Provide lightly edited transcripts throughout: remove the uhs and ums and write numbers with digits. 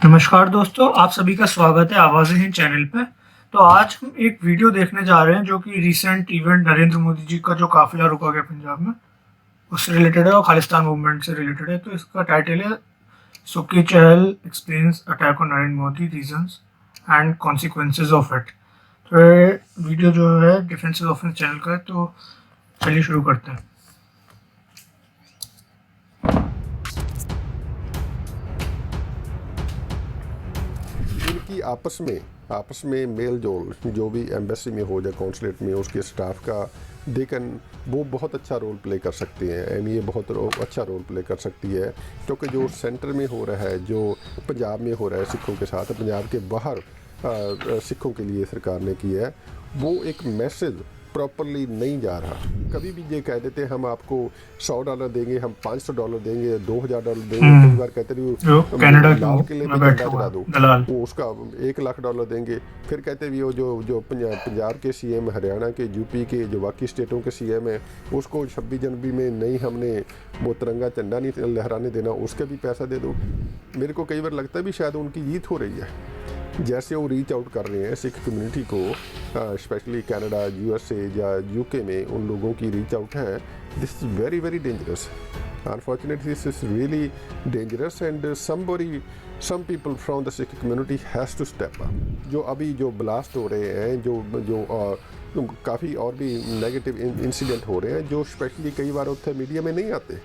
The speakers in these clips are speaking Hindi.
नमस्कार दोस्तों, आप सभी का स्वागत है आवाज़ें हिंद चैनल पे। तो आज हम एक वीडियो देखने जा रहे हैं जो कि रिसेंट इवेंट नरेंद्र मोदी जी का जो काफ़िला रुका गया पंजाब में, उससे रिलेटेड है और खालिस्तान मूवमेंट से रिलेटेड है। तो इसका टाइटल है Sukhi Chahal explains attack on Narendra Modi reasons and consequences of it. तो ये वीडियो जो है डिफेंस ऑफेंस चैनल का है, तो चलिए शुरू करते हैं। इनकी आपस में मेल जोल जो भी एम्बेसी में हो या कॉन्सुलेट में उसके स्टाफ का देकन वो बहुत अच्छा रोल प्ले कर सकते हैं एंड ये बहुत अच्छा रोल प्ले कर सकती है, क्योंकि जो सेंटर में हो रहा है, जो पंजाब में हो रहा है सिखों के साथ, पंजाब के बाहर सिखों के लिए सरकार ने की है, वो एक मैसेज प्रॉपरली नहीं जा रहा। कभी भी ये कह देते हम आपको $100 देंगे, हम $500 देंगे, $2000 देंगे, कई बार कहते जो कनाडा लाल किले पे बैठा झंडा हुआ चढ़ा दो, दलाल वो उसका $1 लाख देंगे। फिर कहते भी वो जो पंजाब के सीएम, हरियाणा के, यूपी के, जो बाकी स्टेटों के सीएम हैं, उसको 26 जनवरी में नहीं हमने वो तिरंगा झंडा नहीं लहराने देना, उसका भी पैसा दे दो। मेरे को कई बार लगता है भी शायद उनकी जीत हो रही है, जैसे वो रीच आउट कर रहे हैं सिख कम्युनिटी को, स्पेशली कनाडा, यूएसए या यूके में उन लोगों की रीच आउट है। This is very very dangerous, unfortunately this is really dangerous and some people from the Sikh community has to step up. जो अभी जो ब्लास्ट हो रहे हैं, जो काफ़ी और भी नेगेटिव इंसिडेंट हो रहे हैं, जो स्पेशली कई बार उत्तर मीडिया में नहीं आते,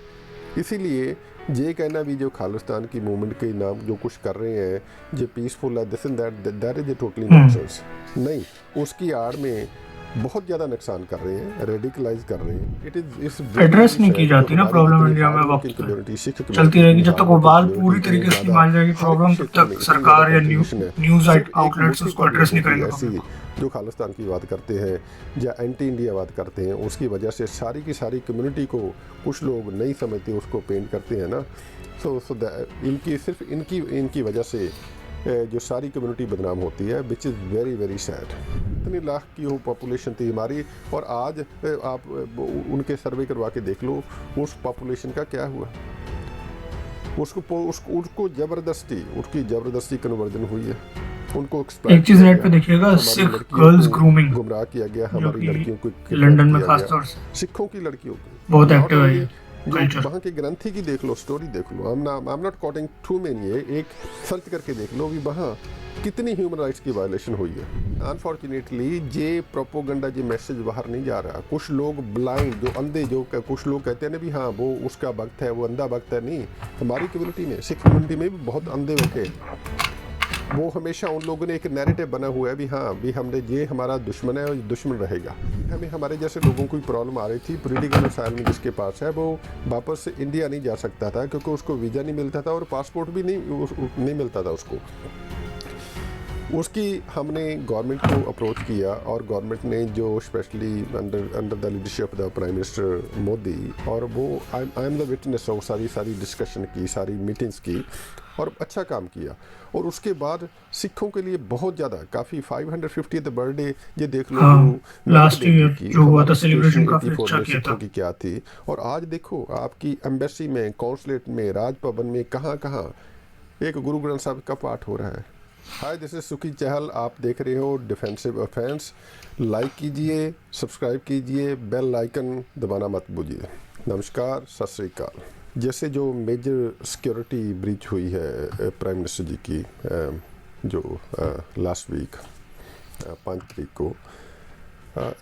इसीलिए ये कहना भी जो खालिस्तान की मूवमेंट के नाम जो कुछ कर रहे हैं, जो पीसफुल है, this and that is a totally nonsense. नहीं, उसकी आड़ में बहुत ज़्यादा नुकसान कर रहे हैं, रेडिकलाइज कर रहे हैं। इट इज एड्रेस नहीं की जाती ना प्रॉब्लम इंडिया में वक्त पे चलती रहेगी। जब तक वो बात पूरी तरीके से नहीं मान जाएगी प्रॉब्लम, तब तक सरकार या न्यूज़ आउटलेट्स उसको एड्रेस नहीं करेंगे। ऐसी जो खालिस्तान की बात करते हैं या एंटी इंडिया बात करते हैं, उसकी वजह से सारी की सारी कम्युनिटी को कुछ लोग नहीं समझते, उसको पेंट करते हैं ना। सो इनकी सिर्फ इनकी वजह से जो सारी कम्युनिटी बदनाम होती है, which is very very sad. इतनी लाख की वो पॉपुलेशन थी हमारी, और आज आप उनके सर्वे करवा के देख लो उस पॉपुलेशन का क्या हुआ। उसको ज़बरदस्ती कन्वर्जन हुई है। उनको एक चीज नेट पे देखिएगा, सिख गर्ल्स ग्रूमिंग गुमराह किया गया, हमारी लड़कियों को लंदन में खासतौर से सिखों की लड़कियों को बहुत एक्टिव है। जो वहाँ के ग्रंथी की देख लो, स्टोरी देख लो, I am not quoting too many, एक सर्च करके देख लो भी वहाँ कितनी ह्यूमन राइट्स की वायलेशन हुई है। अनफॉर्चुनेटली ये प्रोपोगंडा, ये मैसेज बाहर नहीं जा रहा। कुछ लोग ब्लाइंड, जो अंधे, जो कुछ लोग कहते हैं ना भी हाँ वो उसका वक्त है, वो अंधा वक्त है। नहीं, हमारी कम्युनिटी में, सिख कम्युनिटी में भी बहुत अंधे बैठे। वो हमेशा उन लोगों ने एक नैरेटिव बना हुआ है भी हाँ भी हमने ये हमारा दुश्मन है और दुश्मन रहेगा। हमें हमारे जैसे लोगों को प्रॉब्लम आ रही थी, पॉलिटिकल असाइलम जिसके पास है वो वापस इंडिया नहीं जा सकता था, क्योंकि उसको वीज़ा नहीं मिलता था और पासपोर्ट भी नहीं मिलता था उसको। उसकी हमने गवर्नमेंट को अप्रोच किया, और गवर्नमेंट ने जो specially under the leadership of the prime minister Modi, और वो I am the witness of सारी डिस्कशन की, सारी मीटिंग्स की, और अच्छा काम किया। और उसके बाद सिखों के लिए बहुत ज़्यादा, काफ़ी 550th बर्थडे ये देख लो, लास्ट ईयर जो हुआ था सेलिब्रेशन काफी अच्छा किया था की क्या थी। और आज देखो आपकी एम्बेसी में, कॉन्सुलेट में, राजभवन में, कहाँ कहाँ एक गुरु ग्रंथ साहब का पाठ हो रहा है। हाय, दिस इज सुखी चहल, आप देख रहे हो डिफेंसिव ऑफेंस। लाइक कीजिए, सब्सक्राइब कीजिए, बेल आइकन दबाना मत भूलिए। नमस्कार, सत श्री अकाल। जैसे जो मेजर सिक्योरिटी ब्रीच हुई है प्राइम मिनिस्टर जी की, जो लास्ट वीक 5 तारीख को,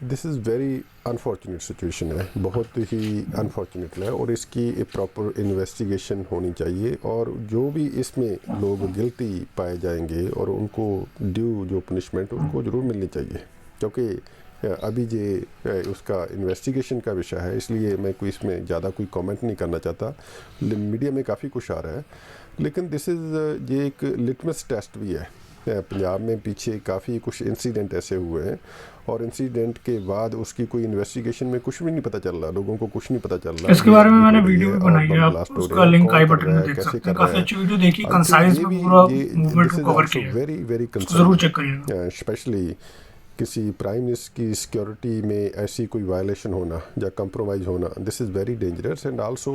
this is very unfortunate situation है, बहुत ही अनफॉर्चुनेट है, और इसकी एक प्रॉपर इन्वेस्टिगेशन होनी चाहिए। और जो भी इसमें लोग गिल्टी पाए जाएंगे और उनको ड्यू जो पनिशमेंट उनको ज़रूर मिलनी चाहिए, क्योंकि अभी ये उसका इन्वेस्टिगेशन का विषय है, इसलिए मैं कोई इसमें ज़्यादा कोई कमेंट नहीं करना चाहता। मीडिया में काफ़ी कुछ आ रहा है, लेकिन दिस इज़ ये एक लिटमस टेस्ट भी है। पंजाब में पीछे काफ़ी कुछ इंसिडेंट ऐसे हुए हैं, और इंसिडेंट के बाद उसकी कोई इन्वेस्टिगेशन में कुछ भी नहीं पता चल रहा, लोगों को कुछ नहीं पता चल रहा। इसके बारे में मैंने वीडियो भी बनाई है, आप उसका लिंक आई बटन में देख सकते हैं। काफी अच्छी वीडियो देखी, कंसाइज में पूरा मूवमेंट को कवर किया है, वेरी वेरी जरूर चेक करिएगा। स्पेशली किसी प्राइम मिनिस्टर की सिक्योरिटी में ऐसी कोई वायलेशन होना या कंप्रोमाइज़ होना, this is very dangerous and also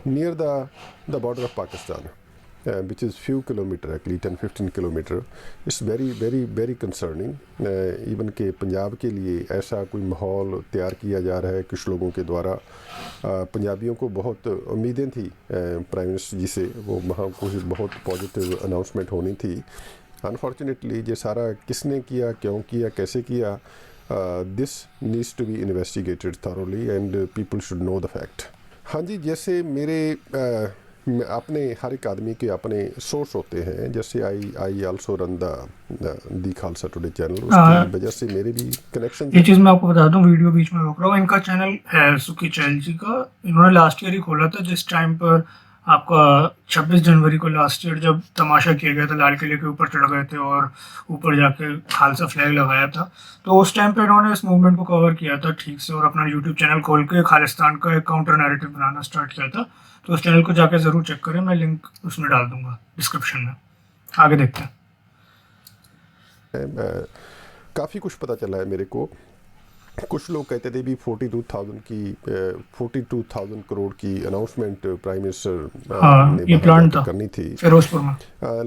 near the border of Pakistan. which is few kilometer, actually 10-15 kilometre. It's very very very concerning. Even के पंजाब के लिए ऐसा कोई माहौल तैयार किया जा रहा है कुछ लोगों के द्वारा. पंजाबियों को बहुत उम्मीदें थी प्राइम मिनिस्टर जी से, वो वहाँ कुछ बहुत पॉजिटिव अनाउंसमेंट होनी थी. अनफॉर्चुनेटली ये सारा किसने किया, क्यों किया, कैसे किया, this needs to be investigated thoroughly and people should know the fact. हाँ जी, जैसे मेरे अपने हर एक आदमी के अपने सोर्स होते हैं. जैसे I also run the Khalsa today channel, उसकी वजह से मेरे भी कनेक्शन. ये चीज़ मैं आपको बता दूं, वीडियो बीच में रोक रहा हूँ. इनका चैनल है सुखी चहल जी का. इन्होंने लास्ट ईयर ही खोला था, जिस टाइम पर आपका 26 जनवरी को लास्ट ईयर जब तमाशा किया गया था, लाल किले के ऊपर चढ़ गए थे और ऊपर जाके खालसा फ्लैग लगाया था. तो उस टाइम पे इन्होंने इस मूवमेंट को कवर किया था ठीक से, और अपना यूट्यूब चैनल खोल के खालिस्तान का एक काउंटर नैरेटिव बनाना स्टार्ट किया था. तो उस चैनल को जाके ज़रूर चेक करें, मैं लिंक उसमें डाल दूंगा डिस्क्रिप्शन में. आगे देखते हैं. काफ़ी कुछ पता चला है मेरे को. कुछ लोग कहते थे भी 42,000 करोड़ की अनाउंसमेंट प्राइम मिनिस्टर ने ये प्लान था करनी थी फिरोजपुर में.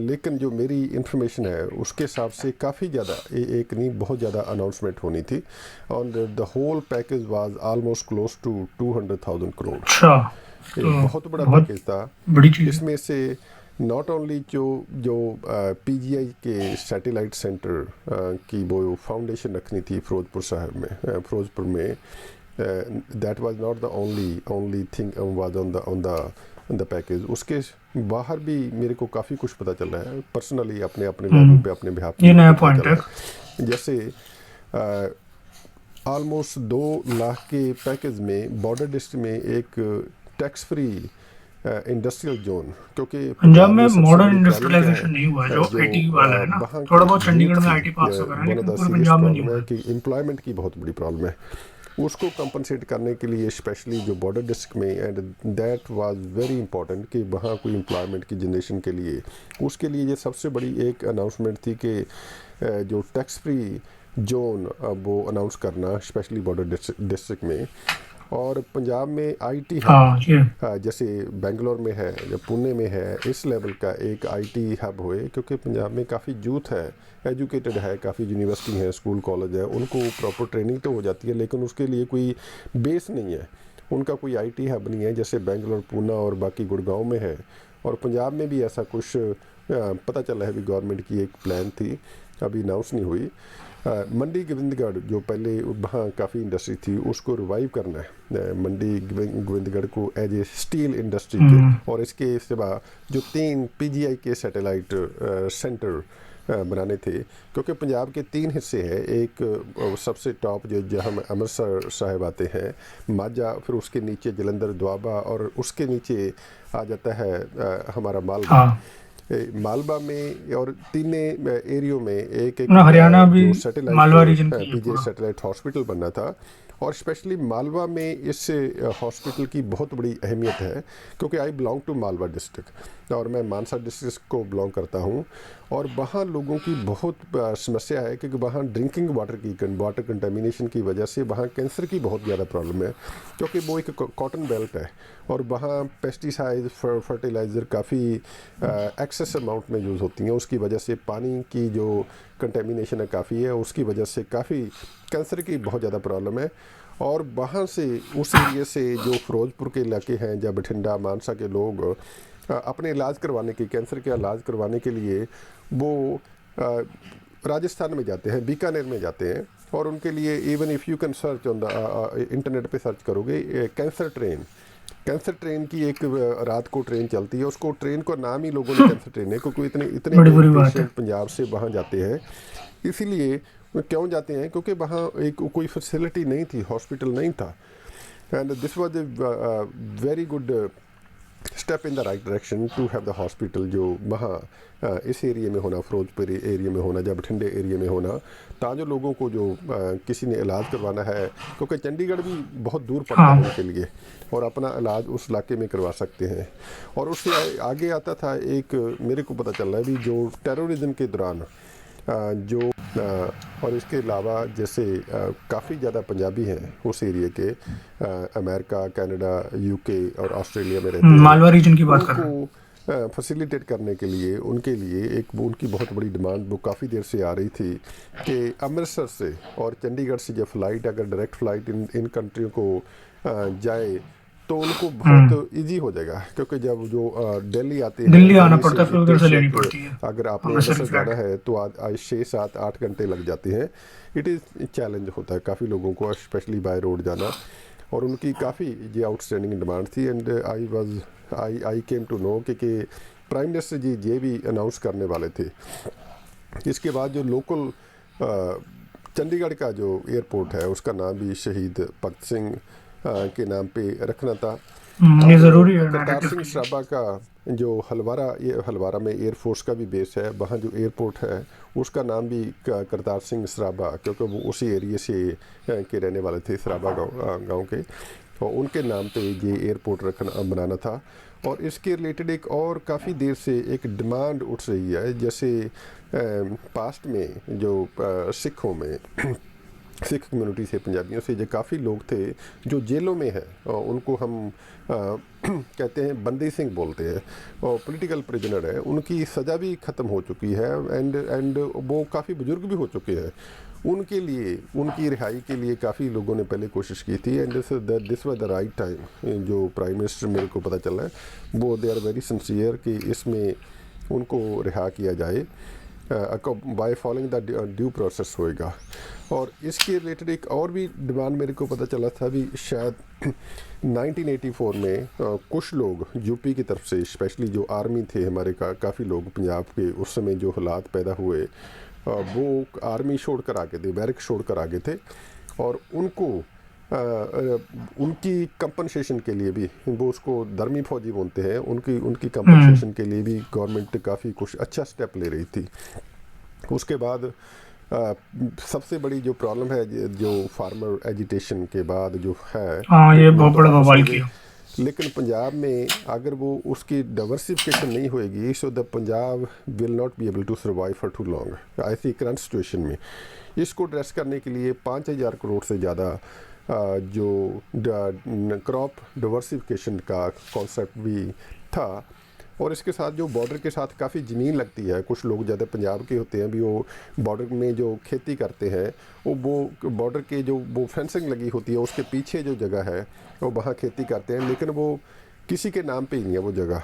लेकिन जो मेरी इंफॉर्मेशन है उसके हिसाब से काफ़ी ज़्यादा, एक नहीं बहुत ज़्यादा अनाउंसमेंट होनी थी. और the whole package was almost close to 200,000 crore. अच्छा, एक तो बहुत बड़ा बहुत पैकेज था. बड़ी चीज़ है. इसमें से नॉट ओनली जो पीजीआई के सैटेलाइट सेंटर की वो फाउंडेशन रखनी थी फिरोजपुर साहब में, फिरोजपुर में, that was not the only thing was on the package. उसके बाहर भी मेरे को काफ़ी कुछ पता चल रहा है पर्सनली, अपने लेवल पे, अपने बिहाफ पे. ये नया पॉइंट है. जैसे ऑलमोस्ट 2 लाख के पैकेज में बॉर्डर डिस्ट्रिक्ट में एक टैक्स फ्री इंडस्ट्रियल जोन, क्योंकि पंजाब में मॉडर्न इंडस्ट्रियलाइजेशन नहीं हुआ है, जो आईटी वाला है ना. थोड़ा बहुत चंडीगढ़ में आईटी पार्क्स वगैरह हैं, लेकिन पूरे पंजाब में नहीं हुआ है. कि एम्प्लॉयमेंट की बहुत बड़ी प्रॉब्लम है. उसको कंपनसेट करने के लिए स्पेशली जो बॉर्डर डिस्ट्रिक्ट में, and that was very important कि वहाँ कोई एम्प्लॉयमेंट की जनरेशन के लिए, उसके लिए ये सबसे बड़ी एक अनाउंसमेंट थी कि जो टैक्स फ्री जोन वो अनाउंस करना स्पेशली बॉर्डर डिस्ट्रिक्ट में. और पंजाब में आईटी हब जैसे बेंगलोर में है या पुणे में है, इस लेवल का एक आईटी हब होए, क्योंकि पंजाब में काफ़ी यूथ है, एजुकेटेड है, काफ़ी यूनिवर्सिटी है, स्कूल कॉलेज है, उनको प्रॉपर ट्रेनिंग तो हो जाती है, लेकिन उसके लिए कोई बेस नहीं है, उनका कोई आईटी हब नहीं है जैसे बेंगलोर, पुणे और बाकी गुड़गांव में है. और पंजाब में भी ऐसा कुछ पता चला है भी गवर्नमेंट की एक प्लान थी, अभी अनाउंस नहीं हुई. मंडी गोविंदगढ़ जो पहले वहाँ काफ़ी इंडस्ट्री थी, उसको रिवाइव करना है, मंडी गोविंदगढ़ को एज ए स्टील इंडस्ट्री के. और इसके सिवा जो 3 पीजीआई के सैटेलाइट सेंटर बनाने थे, क्योंकि पंजाब के 3 हिस्से हैं. एक सबसे टॉप जो जहाँ अमृतसर साहिब आते हैं, माझा, फिर उसके नीचे जलंधर दोआबा, और उसके नीचे आ जाता है हमारा मालवा. मालवा में और 3 एरियो में एक हरियाणा भी Malwa satellite region PGI satellite hospital बनना था. और स्पेशली मालवा में इस हॉस्पिटल की बहुत बड़ी अहमियत है, क्योंकि I belong to Malwa district और मैं मानसा डिस्ट्रिक्ट को बिलोंग करता हूँ. और वहाँ लोगों की बहुत समस्या है, क्योंकि वहाँ ड्रिंकिंग वाटर कंटेमिनेशन की वजह से वहाँ कैंसर की बहुत ज़्यादा प्रॉब्लम है, क्योंकि वो एक कॉटन बेल्ट है और वहाँ पेस्टिसाइड फर्टिलाइज़र काफ़ी एक्सेस अमाउंट में यूज़ होती हैं. उसकी वजह से पानी की जो कंटेमिनेशन है काफ़ी है, उसकी वजह से काफ़ी कैंसर की बहुत ज़्यादा प्रॉब्लम है. और वहाँ से उस एरिए से जो फिरोजपुर के इलाके हैं, या बठिंडा मानसा के लोग अपने इलाज करवाने के, कैंसर का इलाज करवाने के लिए वो राजस्थान में जाते हैं, बीकानेर में जाते हैं. और उनके लिए even if you can search on the internet पे सर्च करोगे, कैंसर ट्रेन की एक रात को ट्रेन चलती है, उसको ट्रेन को नाम ही लोगों ने कैंसर ट्रेन है, क्योंकि इतने पेशेंट पंजाब से वहाँ जाते हैं. इसीलिए क्यों जाते हैं, क्योंकि वहाँ एक कोई फैसिलिटी नहीं थी, हॉस्पिटल नहीं था. And this was a very good step in the right direction to have the hospital, जो वहाँ इस एरिया में होना, फिरोजपुर एरिया में होना, या बठिंडे एरिया में होना, ताकि लोगों को जो किसी ने इलाज करवाना है, क्योंकि चंडीगढ़ भी बहुत दूर पड़ता है उनके लिए, और अपना इलाज उस इलाके में करवा सकते हैं. और उससे आगे आता था एक, मेरे को पता चल रहा है भी जो टेररिज्म के दौरान जो और इसके अलावा जैसे काफ़ी ज़्यादा पंजाबी हैं उस एरिया के, अमेरिका, कनाडा, यूके और ऑस्ट्रेलिया में रहते हैं. मालवा रीजन की बात कर रहे हैं. फैसिलिटेट करने के लिए उनके लिए एक वो उनकी बहुत बड़ी डिमांड वो काफ़ी देर से आ रही थी कि अमृतसर से और चंडीगढ़ से जब फ़्लाइट अगर डायरेक्ट फ़्लाइट इन कंट्रियों को जाए तो उनको बहुत इजी हो जाएगा, क्योंकि जब जो दिल्ली आते हैं दिल्ली आना दिल्ली पड़ता है, फिर उधर से लेनी पड़ती है अगर आपने अमृतसर अमृतसर की फ्लाइट। जाना है तो आज 6 7 8 घंटे लग जाते हैं। इट इज़ चैलेंज होता है काफ़ी लोगों को, स्पेशली बाय रोड जाना। और उनकी काफ़ी ये आउटस्टैंडिंग डिमांड थी and I came to know कि प्राइम मिनिस्टर जी ये भी अनाउंस करने वाले थे। इसके बाद जो लोकल चंडीगढ़ का जो एयरपोर्ट है उसका नाम भी शहीद भगत सिंह के नाम पे रखना था। ये और ज़रूरी है करतार नैरेटिव सिंह के लिए। सराबा का जो हलवारा में एयरफोर्स का भी बेस है, वहाँ जो एयरपोर्ट है उसका नाम भी करतार सिंह सराबा, क्योंकि वो उसी एरिए से के रहने वाले थे, सराबा गांव के, और उनके नाम पे ये एयरपोर्ट बनाना था। और इसके रिलेटेड एक और काफ़ी देर से एक डिमांड उठ रही है, जैसे पास्ट में जो सिखों में सिख कम्युनिटी से, पंजाबियों से जो काफ़ी लोग थे जो जेलों में हैं, और उनको हम कहते हैं बंदी सिंह बोलते हैं, और पॉलिटिकल प्रिजनर है, उनकी सज़ा भी ख़त्म हो चुकी है एंड वो काफ़ी बुजुर्ग भी हो चुके हैं। उनके लिए उनकी रिहाई के लिए काफ़ी लोगों ने पहले कोशिश की थी and this was the right time. जो प्राइम मिनिस्टर मेरे को पता चला है वो दे आर वेरी सिंसियर कि इसमें उनको रिहा किया जाए by following the due process होएगा। और इसके रिलेटेड एक और भी डिमांड मेरे को पता चला था भी, शायद 1984 में कुछ लोग यूपी की तरफ से, स्पेशली जो आर्मी थे हमारे काफ़ी लोग पंजाब के, उस समय जो हालात पैदा हुए वो आर्मी छोड़ कर आगे थे, बैरक छोड़ कर आगे थे, और उनको उनकी कंपनसेशन के लिए भी, वो उसको धर्मी फौजी बोलते हैं, उनकी कंपनसेशन के लिए भी गवर्नमेंट काफ़ी कुछ अच्छा स्टेप ले रही थी। उसके बाद सबसे बड़ी जो प्रॉब्लम है जो फार्मर एजिटेशन के बाद जो है, हाँ, ये वो बहुत तो बड़ा वापस बवाल हो गई। किया। लेकिन पंजाब में अगर वो उसकी डाइवर्सिफिकेशन नहीं होएगी, so the Punjab will not be able to survive for too long. ऐसी करंट सिचुएशन में इसको एड्रेस करने के लिए 5,000 करोड़ से ज़्यादा जो क्रॉप डाइवर्सिफिकेशन का कॉन्सेप्ट भी था। और इसके साथ जो बॉर्डर के साथ काफ़ी ज़मीन लगती है, कुछ लोग ज़्यादा पंजाब के होते हैं भी, वो बॉर्डर में जो खेती करते हैं वो बॉर्डर के जो वो फेंसिंग लगी होती है उसके पीछे जो जगह है वो वहाँ खेती करते हैं, लेकिन वो किसी के नाम पे ही नहीं है वो जगह।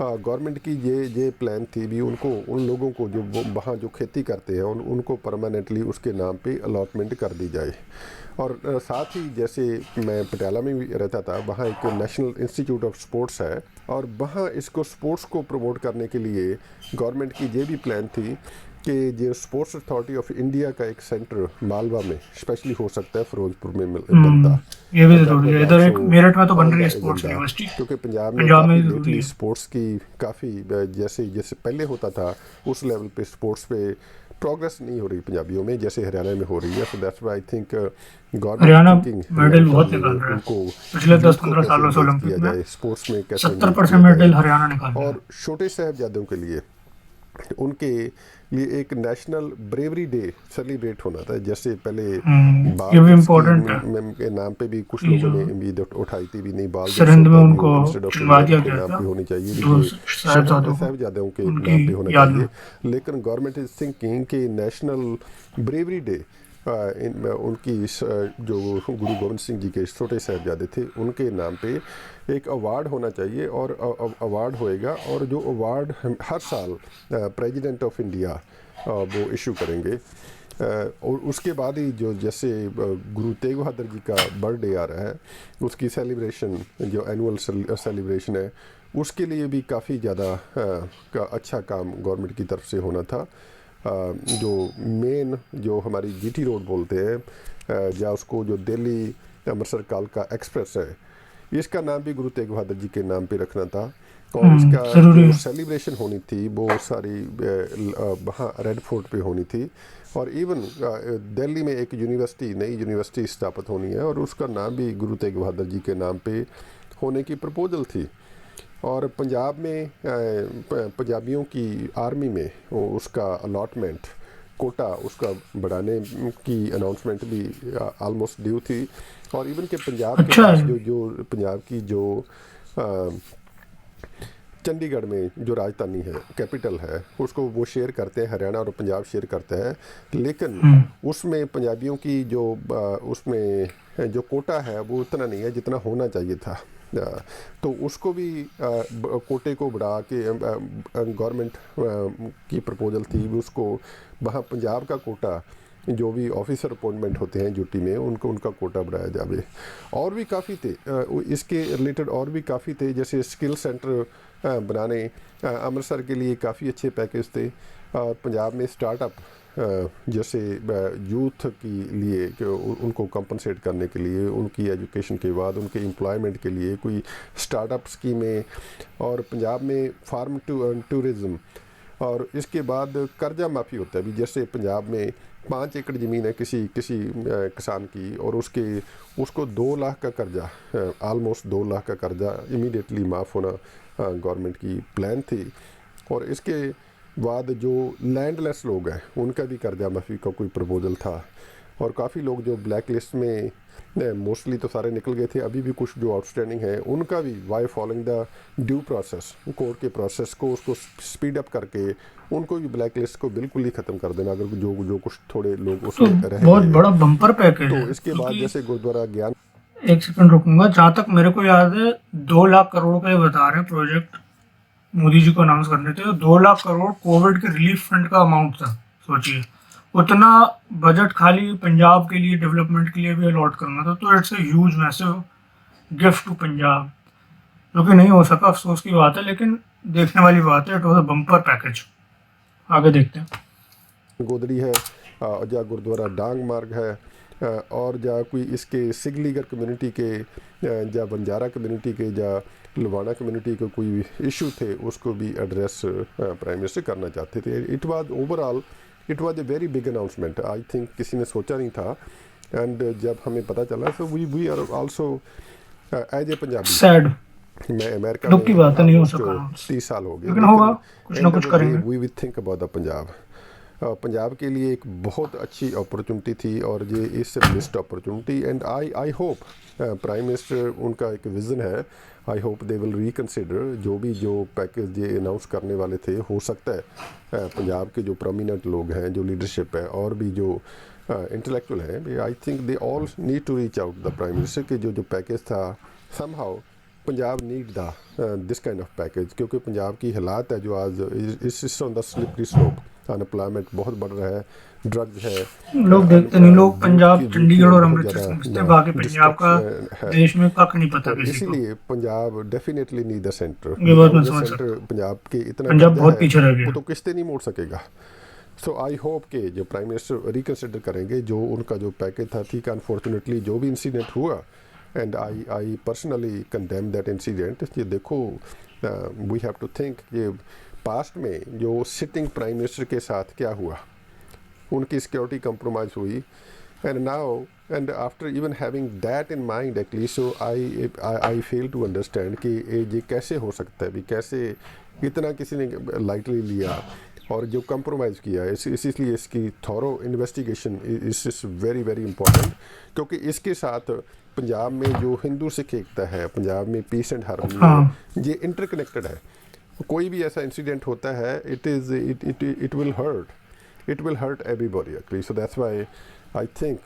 गवर्नमेंट की ये प्लान थी भी उनको, उन लोगों को जो वहाँ जो खेती करते हैं उनको परमानेंटली उसके नाम पे अलॉटमेंट कर दी जाए। और साथ ही जैसे मैं पटियाला में भी रहता था, वहाँ एक नेशनल इंस्टीट्यूट ऑफ स्पोर्ट्स है, और वहाँ इसको स्पोर्ट्स को प्रमोट करने के लिए गवर्नमेंट की ये भी प्लान थी कि जो स्पोर्ट्स अथॉरिटी ऑफ इंडिया का एक सेंटर मालवा में स्पेशली हो सकता है, फिरोजपुर में बनता। ये भी और that ज़रूरी was है। इधर एक also मेरठ में तो बन on रही है the स्पोर्ट्स agenda, यूनिवर्सिटी, क्योंकि पंजाब में पंजाब में काफ़ी भी ज़रूरी लेटली है। स्पोर्ट्स की काफ़ी जैसे पहले होता था उस लेवल पे स्पोर्ट्स पे प्रोग्रेस नहीं हो रही पंजाबियों में जैसे हरियाणा में हो रही है। सो that's why I think government Haryana thinking medal right बहुत अर्ली निकाल रहा है। उनको पिछले यूथ को 10-15 कैसे सालों से एंगेज ओलंपिक किया में जाए, स्पोर्ट्स में कैसे एंगेज 70% किया मेडल जाए। हरियाणा निकाल रहा है। और छोटे साहबजादों के लिए उनके लिए एक नेशनल ब्रेवरी डे सेलिब्रेट होना था, जैसे पहले बाल ये भी गैट्स इम्पोर्टेंट है के नाम पे भी कुछ कि लोगों जो ने उम्मीद उठाई थी भी नहीं, बाल गैट्स सरहिंद में होता है भी उनको वो इंस्टेड ऑफ चुनवा इंडिया दिया के गया नाम था, पे होनी चाहिए, दो ये साहिबजादों को साहबजादों के उनकी नाम पे होना याद में। चाहिए। लेकिन गवर्नमेंट इज थिंकिंग कि नेशनल ब्रेवरी डे उनकी जो गुरु गोविंद सिंह जी के छोटे साहबजादे थे उनके नाम पे एक अवार्ड होना चाहिए, और अवार्ड होएगा, और जो अवार्ड हर साल प्रेसिडेंट ऑफ इंडिया वो इशू करेंगे। और उसके बाद ही जो जैसे गुरु तेग बहादुर जी का बर्थडे आ रहा है, उसकी सेलिब्रेशन जो एनुअल सेलिब्रेशन है, उसके लिए भी काफ़ी ज़्यादा का अच्छा काम गवर्नमेंट की तरफ से होना था। जो मेन जो हमारी जीटी रोड बोलते हैं या उसको जो दिल्ली अमृतसर कालका एक्सप्रेस है, इसका नाम भी गुरु तेग बहादुर जी के नाम पे रखना था। और इसका ज़रूरी जो है। सेलिब्रेशन होनी थी वो सारी वहाँ रेड फोर्ट पे होनी थी। और इवन दिल्ली में एक नई यूनिवर्सिटी स्थापित होनी है, और उसका नाम भी गुरु तेग बहादुर जी के नाम पे होने की प्रपोजल थी। और पंजाब में पंजाबियों की आर्मी में उसका अलॉटमेंट कोटा उसका बढ़ाने की अनाउंसमेंट भी ऑलमोस्ट ड्यू थी। और इवन के पंजाब के अच्छा पास है। जो पंजाब की जो चंडीगढ़ में जो राजधानी है, कैपिटल है, उसको वो शेयर करते हैं, हरियाणा और पंजाब शेयर करते हैं, लेकिन उसमें पंजाबियों की जो उसमें जो कोटा है वो उतना नहीं है जितना होना चाहिए था। तो उसको भी कोटे को बढ़ा के गवर्नमेंट की प्रपोजल थी उसको वहाँ पंजाब का कोटा जो भी ऑफिसर अपॉइंटमेंट होते हैं यूटी में उनका कोटा बढ़ाया जावे। और भी काफ़ी थे इसके रिलेटेड, और भी काफ़ी थे, जैसे स्किल सेंटर बनाने अमृतसर के लिए काफ़ी अच्छे पैकेज थे। और पंजाब में स्टार्टअप जैसे यूथ के लिए उनको कंपनसेट करने के लिए, उनकी एजुकेशन के बाद उनके एम्प्लॉयमेंट के लिए कोई स्टार्टअप स्कीमें, और पंजाब में फार्म टूरिज़म, और इसके बाद कर्जा माफ़ी होता है भी। जैसे पंजाब में 5 एकड़ ज़मीन है किसी किसान की, और उसको 2 लाख का कर्जा, आलमोस्ट 2 लाख का कर्जा इमीडिएटली माफ़ होना गवर्नमेंट की प्लान थी। और इसके बाद जो लैंडलेस लोग हैं उनका भी कर्जा माफ़ी का कोई प्रपोजल था। और काफ़ी लोग जो ब्लैक लिस्ट में, मोस्टली तो सारे निकल गए थे, अभी भी कुछ जो आउटस्टैंडिंग है उनका भी why following the due process, court के प्रोसेस को उसको स्पीड अप करके उनको भी ब्लैक लिस्ट को बिल्कुल ही ख़त्म कर देना, अगर जो कुछ थोड़े लोग उसमें तो रह बहुत गए। बड़ा बम्पर पैकेज तो है, इसके बाद क्योंकि जैसे गुरुद्वारा ज्ञान, एक सेकंड रुकूंगा। जहाँ तक मेरे को याद है 2 लाख करोड़ का ये बता रहे हैं प्रोजेक्ट मोदी जी को अनाउंस करने थे। तो 2 लाख करोड़ कोविड के रिलीफ फंड का अमाउंट था। सोचिए उतना बजट खाली पंजाब के लिए डेवलपमेंट के लिए भी अलॉट करना था। तो it's a huge massive gift to Punjab, जो कि नहीं हो सका, अफसोस की बात है, लेकिन देखने वाली बात है। It was a bumper package. आगे देखते हैं। गोदड़ी है, जा गुरुद्वारा डांग मार्ग है, और जा कोई इसके सिगलीगर कम्युनिटी के, जा बंजारा कम्युनिटी के, जा लुबाना कम्युनिटी के कोई इशू थे उसको भी एड्रेस प्राइम मिनिस्टर करना चाहते थे। It was overall it was a very big announcement, I think किसी ने सोचा नहीं था। एंड जब हमें पता चला, so we are also as a Punjabi, sad, मैं अमेरिका दुख की में बात है, नहीं हो सका ऑलमोस्ट 30 साल हो गए, लेकिन होगा, कुछ ना एंड कुछ ऑफ द डे करेंगे। We will think about the Punjab. Punjab के लिए एक बहुत अच्छी अपॉर्चुनिटी थी, और ये इस missed opportunity. And I hope prime minister, उनका एक विज़न है, I hope they will reconsider जो पैकेज ये अनाउंस करने वाले थे। हो सकता है पंजाब के जो प्रोमिनेंट लोग हैं, जो लीडरशिप है, और भी जो इंटेलेक्चुअल हैं, I think they all need to reach out the prime minister कि जो पैकेज था, somehow Punjab need the this kind of package, क्योंकि पंजाब की हालात है जो आज इस on the slippery slope, unemployment बहुत बढ़ रहा है, ड्रग्स है, लोग देखते नहीं, लोग पंजाब, यूथ चंडीगढ़ में और बहुत अमृतसर समझते हैं, ज़्यादा बाकी पंजाब का है। देश में कख नहीं पता तो किसी को। इसीलिए Punjab definitely need the centre. ये बात मैं विदाउट द समझ सेंटर सकता पंजाब के इतना हूँ, पंजाब कर्जा बहुत है पीछे रह वो गया। तो किस्तें नहीं मोड़ सकेगा। सो आई होप के जो प्राइम मिनिस्टर रिकन्सिडर करेंगे जो उनका जो पैकेज था। ठीक है, अनफॉर्चुनेटली जो भी इंसिडेंट हुआ, and I personally condemn that incident. ये देखो, वी हैव टू थिंक कि पास्ट में जो सिटिंग प्राइम मिनिस्टर के साथ क्या हुआ, उनकी सिक्योरिटी कंप्रोमाइज़ हुई, and now and after even having that in mind actually, so I fail to understand कि ये कैसे हो सकता है भी, कैसे इतना किसी ने लाइटली लिया और जो कंप्रोमाइज़ किया। इसलिए इसकी thorough investigation is very very important, क्योंकि इसके साथ पंजाब में जो हिंदू सिख एकता है, पंजाब में पीस एंड हार्मनी है, ये इंटरकनेक्टेड है। कोई भी ऐसा इंसिडेंट होता है, it will hurt everybody actually. So that's why I think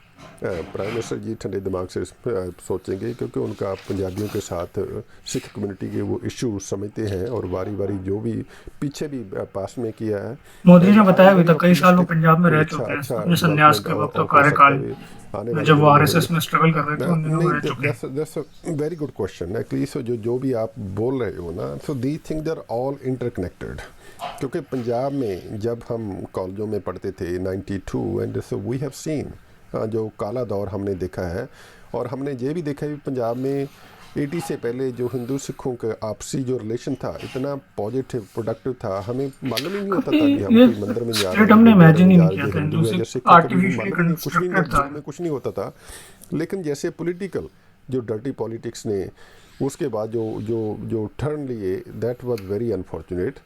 prime minister ji ठंडे दिमाग से सोचेंगे, क्योंकि उनका पंजाबियों के साथ सिख कम्युनिटी के वो इशू समझते हैं, और बारी बारी जो भी पीछे भी पास में किया है। मोदी ने बताया भी था, कई साल वो पंजाब में रह चुके हैं अच्छा अपने संन्यास के वक्त और कार्यकाल आने में, वाले जब वो दिनों में आरएसएस में स्ट्रगल कर रहे थे उन दिनों में रह चुके हैं। That's a very good question actually. So जो भी आप बोल रहे हो ना, so the thing they are all interconnected. क्योंकि पंजाब में जब हम कॉलेजों में पढ़ते थे 92, and so we have seen जो काला दौर हमने देखा है, और हमने ये भी देखा है कि पंजाब में 80 से पहले जो हिंदू सिखों का आपसी जो रिलेशन था इतना पॉजिटिव प्रोडक्टिव था, हमें मालूम ही नहीं होता था कि हम ये कोई मंदिर में जा रहे स्टेट हैं, हमने गुरुद्वारे इमेजिन में ही जा नहीं रहे किया हैं, था। हिंदू है हिंदू या सिख सिख है, कभी आर्टिफिशियली मालूम ही नहीं, कुछ नहीं, कंस्ट्रक्टेड था। दिल में कुछ नहीं होता था। लेकिन जैसे पॉलिटिकल जो डर्टी पॉलिटिक्स ने उसके बाद जो टर्न लिए, दैट वाज वेरी अनफॉर्चुनेट।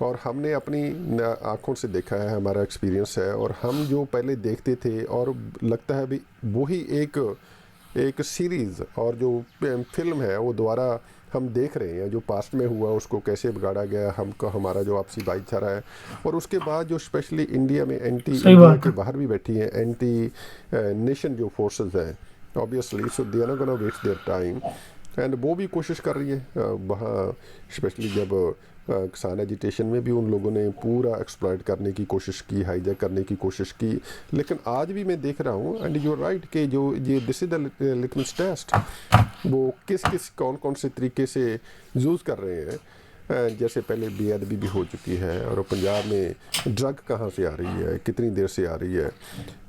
और हमने अपनी आँखों से देखा है, हमारा एक्सपीरियंस है, और हम जो पहले देखते थे, और लगता है भी वही एक सीरीज़ और जो फिल्म है वो दोबारा हम देख रहे हैं जो पास्ट में हुआ उसको कैसे बिगाड़ा गया, हमको हमारा जो आपसी भाईचारा है, और उसके बाद जो स्पेशली इंडिया में एंटी सही इंडिया बात के है। बाहर भी बैठी हैं एंटी नेशन जो फोर्सेस हैं obviously, so they are not gonna waste their time, and वो भी कोशिश कर रही है वहाँ, स्पेशली जब किसान एजिटेशन में भी उन लोगों ने पूरा एक्सप्लॉइट करने की कोशिश की, हाईजैक करने की कोशिश की। लेकिन आज भी मैं देख रहा हूँ, एंड यू राइट, कि जो ये this is the litmus test, वो किस किस कौन कौन से तरीके से यूज़ कर रहे हैं। जैसे पहले बेअदबी भी हो चुकी है, और पंजाब में ड्रग कहाँ से आ रही है, कितनी देर से आ रही है,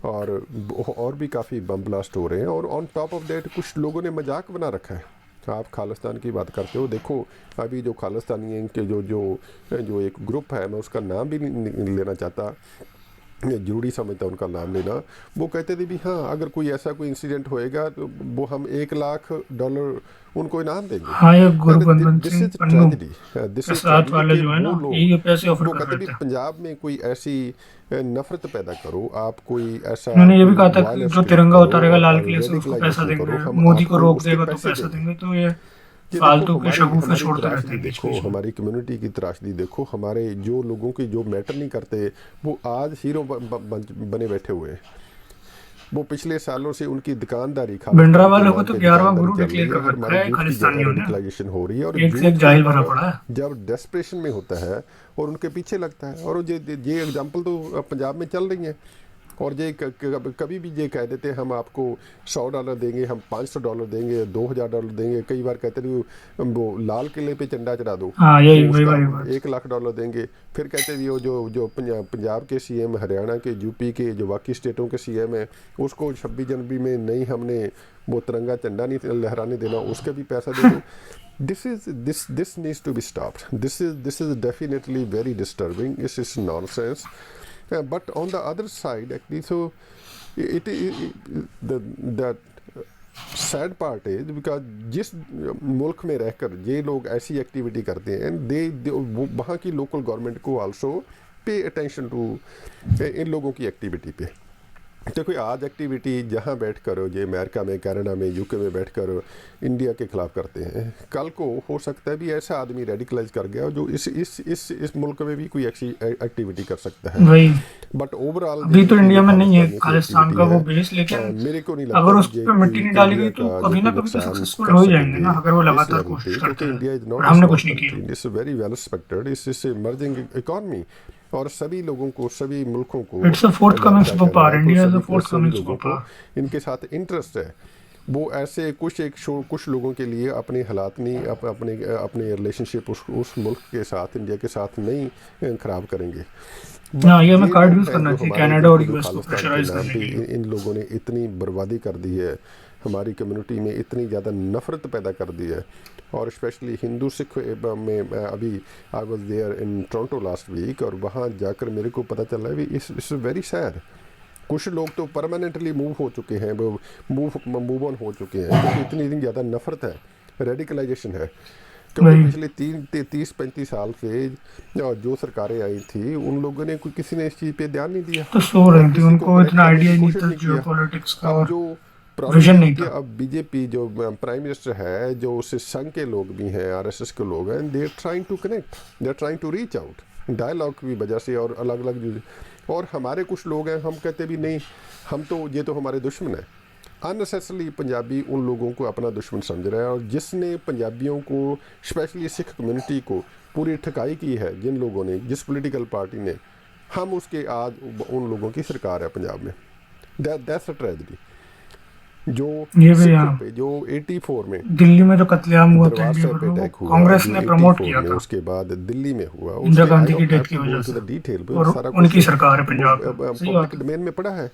और भी काफ़ी बम ब्लास्ट हो रहे हैं, और ऑन टॉप ऑफ दैट कुछ लोगों ने मजाक बना रखा है। आप खालिस्तान की बात करते हो, देखो अभी जो खालिस्तानी हैं के जो जो जो एक ग्रुप है, मैं उसका नाम भी नहीं लेना चाहता, जरूरी समझता उनका नाम लेना, वो कहते थे भी हाँ अगर कोई ऐसा कोई इंसिडेंट होएगा तो वो हम $1,00,000 उनको इनाम देंगे। हाँ, ये Gurbandan this Singh is Pannu tragedy, this के इज साथ ट्रेजिडी वाले कि जो है ना, वो लोग, ये पैसे ऑफर वो कर कहते रहे भी थे। पंजाब में कोई ऐसी नफरत पैदा करो, आप कोई ऐसा उन्होंने ये भी कहा था कि वायलेंस जो क्रिएट तिरंगा करो उतारेगा लाल और किले से उसको पैसा रेडिकलाइजेशन देंगे, करो, हम मोदी को आपको रोक उसके देगा तो पैसे पैसा देंगे। देंगे, तो ये ये देखो फालतू के हमारी शगुफे हमारी छोड़ते रहते त्रासदी हैं बीच देखो, बीच में। हमारी कम्युनिटी की त्रासदी देखो, हमारे जो लोगों की जो मैटर नहीं करते वो आज हीरो बने बैठे हुए हैं। वो पिछले सालों से उनकी दुकानदारी भिंडरा खालिस्तान के वालों को नाम तो पे 11वां दुकानदारी गुरु चल रही डिक्लेयर है, कर और रखा हमारे है यूथ की ज़्यादा खालिस्तानियों ने। रेडिकलाइजेशन हो रही है, और एक से एक यूथ जाहिल जब भरा पड़ा है। जब डेस्परेशन में होता है और उनके पीछे लगता है, और ये एग्जांपल तो पंजाब में चल रही हैं, और ये कभी भी ये कह देते हैं हम आपको $100 देंगे, हम $500 देंगे, $2,000 देंगे, कई बार कहते हैं वो लाल किले पे झंडा चढ़ा दो, हाँ, यही वो वही उसका वाली बात। $1,00,000 देंगे। फिर कहते हैं वो जो पंजाब के सीएम, हरियाणा के, यूपी के, जो बाकी स्टेटों के सीएम हैं, उसको 26 जनवरी में नहीं हमने वो तिरंगा झंडा नहीं लहराने देना, उसका भी पैसा दे दो। This needs to be stopped, this is definitely very disturbing, this is nonsense. But on the other side, actually, so the sad part है बिकॉज जिस मुल्क में रहकर ये लोग ऐसी एक्टिविटी करते हैं, दे वहाँ की लोकल गवर्नमेंट को आल्सो पे अटेंशन टू इन लोगों की एक्टिविटी पे। देखो आज एक्टिविटी जहाँ बैठकर ये अमेरिका में, कनाडा में, यूके में बैठकर इंडिया के खिलाफ करते हैं, कल को हो सकता है भी ऐसा आदमी रेडिकलाइज कर गया जो इस मुल्क में भी कोई ऐसी एक्टिविटी कर सकता है। वही बट ओवरऑल अभी तो इंडिया में नहीं है खालिस्तान का वो बेस, लेकिन मेरे को नहीं लगता अगर उस ये पर मिट्टी नहीं डाली गई तो कभी ना कभी तो सक्सेसफुल हो ही जाएंगे ना, अगर वो लगातार कोशिश करते क्योंकि हैं। इंडिया इज और नॉट हमने कुछ नहीं किया। It's very well respected, it's emerging economy, और सभी लोगों को, सभी मुल्कों को, it's a fourth coming super power, India is a fourth सभी कमिंग लोगों सुपर को पावर। इनके साथ इंटरेस्ट है। वो ऐसे कुछ लोगों के लिए अपने हालात नहीं, अपने रिलेशनशिप उस मुल्क के साथ, इंडिया के साथ नहीं खराब करेंगे। हाँ, ये हमें कार्ड यूज लोग हैं करना जो चाहिए हमारे कनाडा और जो यूएस को खालिस्तान के प्रेशराइज नाम करने पे के लिए। इन लोगों ने इतनी बर्बादी कर दी है, हमारी कम्युनिटी में इतनी ज़्यादा नफ़रत पैदा कर दी है, और स्पेशली हिंदू सिख में अभी I was there in Toronto last week, और वहाँ जाकर मेरे को पता चला है भी इट्स वेरी सैड। कुछ लोग तो परमानेंटली मूव हो चुके हैं, वो मूव ऑन हो चुके हैं, क्योंकि इतनी ज़्यादा नफ़रत है, रेडिकलाइजेशन है। क्योंकि पिछले 30-35 साल से जो सरकारें आई थी उन लोगों ने किसी ने इस चीज़ पे ध्यान नहीं दिया, तो सो रही थी, उनको इतना आइडिया नहीं था किया। जियोपॉलिटिक्स का, अब और जो विजन नहीं था। अब बीजेपी जो प्राइम मिनिस्टर है, जो उससे संघ के लोग भी हैं, आरएसएस के लोग हैं, they are trying to connect, they are trying to reach out dialogue की वजह से, और अलग अलग। और हमारे कुछ लोग हैं, हम कहते भी नहीं, हम तो ये तो हमारे दुश्मन है। अननेसेसरली पंजाबी उन लोगों को अपना दुश्मन समझ रहा है, और जिसने पंजाबियों को, स्पेशली सिख कम्युनिटी को पूरी ठकाई की है, जिन लोगों ने, जिस पॉलिटिकल पार्टी ने, हम उसके आज उन लोगों की सरकार है पंजाब में। That's a tragedy. जो ये भी यहाँ पे जो 84 में दिल्ली में जो कत्लेआम हुआ था दरबार इंडिया साहब भर पे में, अटैक वो हुआ, कांग्रेस जो ने प्रमोट 84 किया में, था उसके बाद दिल्ली में हुआ, इंदिरा गांधी की डेथ की वजह से, डिटेल और सारा उनकी कुछ सरकार है पंजाब में। सही बात पब्लिक डोमेन में पड़ा है।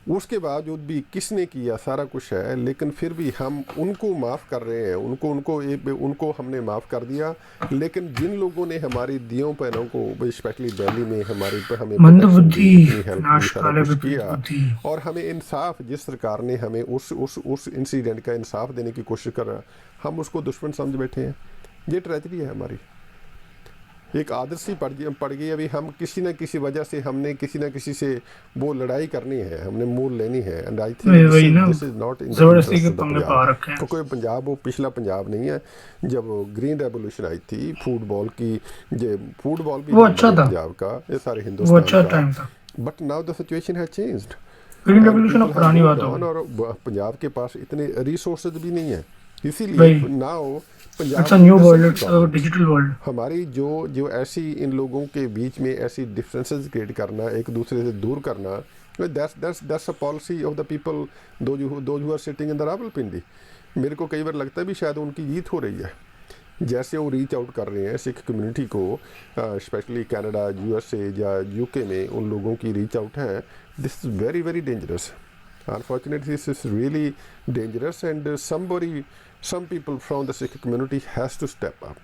उसके बावजूद भी किसने किया, सारा कुछ है, लेकिन फिर भी हम उनको माफ़ कर रहे हैं, उनको हमने माफ़ कर दिया। लेकिन जिन लोगों ने हमारी दियों बहनों को, स्पेशली दिल्ली में हमें मंदबुद्धि, हेल्प की, सारा कुछ किया, और हमें इंसाफ, जिस सरकार ने हमें उस इंसिडेंट का इंसाफ देने की कोशिश कर रहा, हम उसको दुश्मन समझ बैठे हैं। ये ट्रेजेडी है हमारी। एक आदत सी पड़ गई। अभी हम किसी न किसी वजह से हमने किसी न किसी से वो लड़ाई करनी है, हमने मूल लेनी है। एंड आई थिंक वही ना, this is not in the जबरदस्ती इंटरेस्ट के ऑफ द पंगे पंजाब। पा रखे हैं। क्योंकि पंजाब वो पिछला पंजाब नहीं है। जब ग्रीन रेवोल्यूशन आई थी फुटबॉल की, जो फुटबॉल भी वो नहीं अच्छा बने था, पंजाब का, ये सारे वो हिंदुस्तान अच्छा का। टाइम था। But now the situation has changed green and revolution people अब हैव पुरानी मूव्ड बात हो ऑन, गई। और पंजाब के पास इतने रिसोर्सेज भी नहीं है। इसीलिए वही, now it's Punjab a is new the world, second it's a problem. Digital world. हमारी जो जो ऐसी इन लोगों के बीच में ऐसी डिफरेंसेस क्रिएट करना, एक दूसरे से दूर करना, that's a policy of the people though who are sitting in the Rawalpindi. मेरे को कई बार लगता है भी शायद उनकी जीत हो रही है। जैसे वो रीच आउट कर रहे हैं सिख कम्युनिटी को, स्पेशली कनाडा, यूएसए या यूके में उन लोगों की रीच आउट है। This is very very dangerous. Unfortunately, this is really dangerous, and some people from the Sikh community has to step up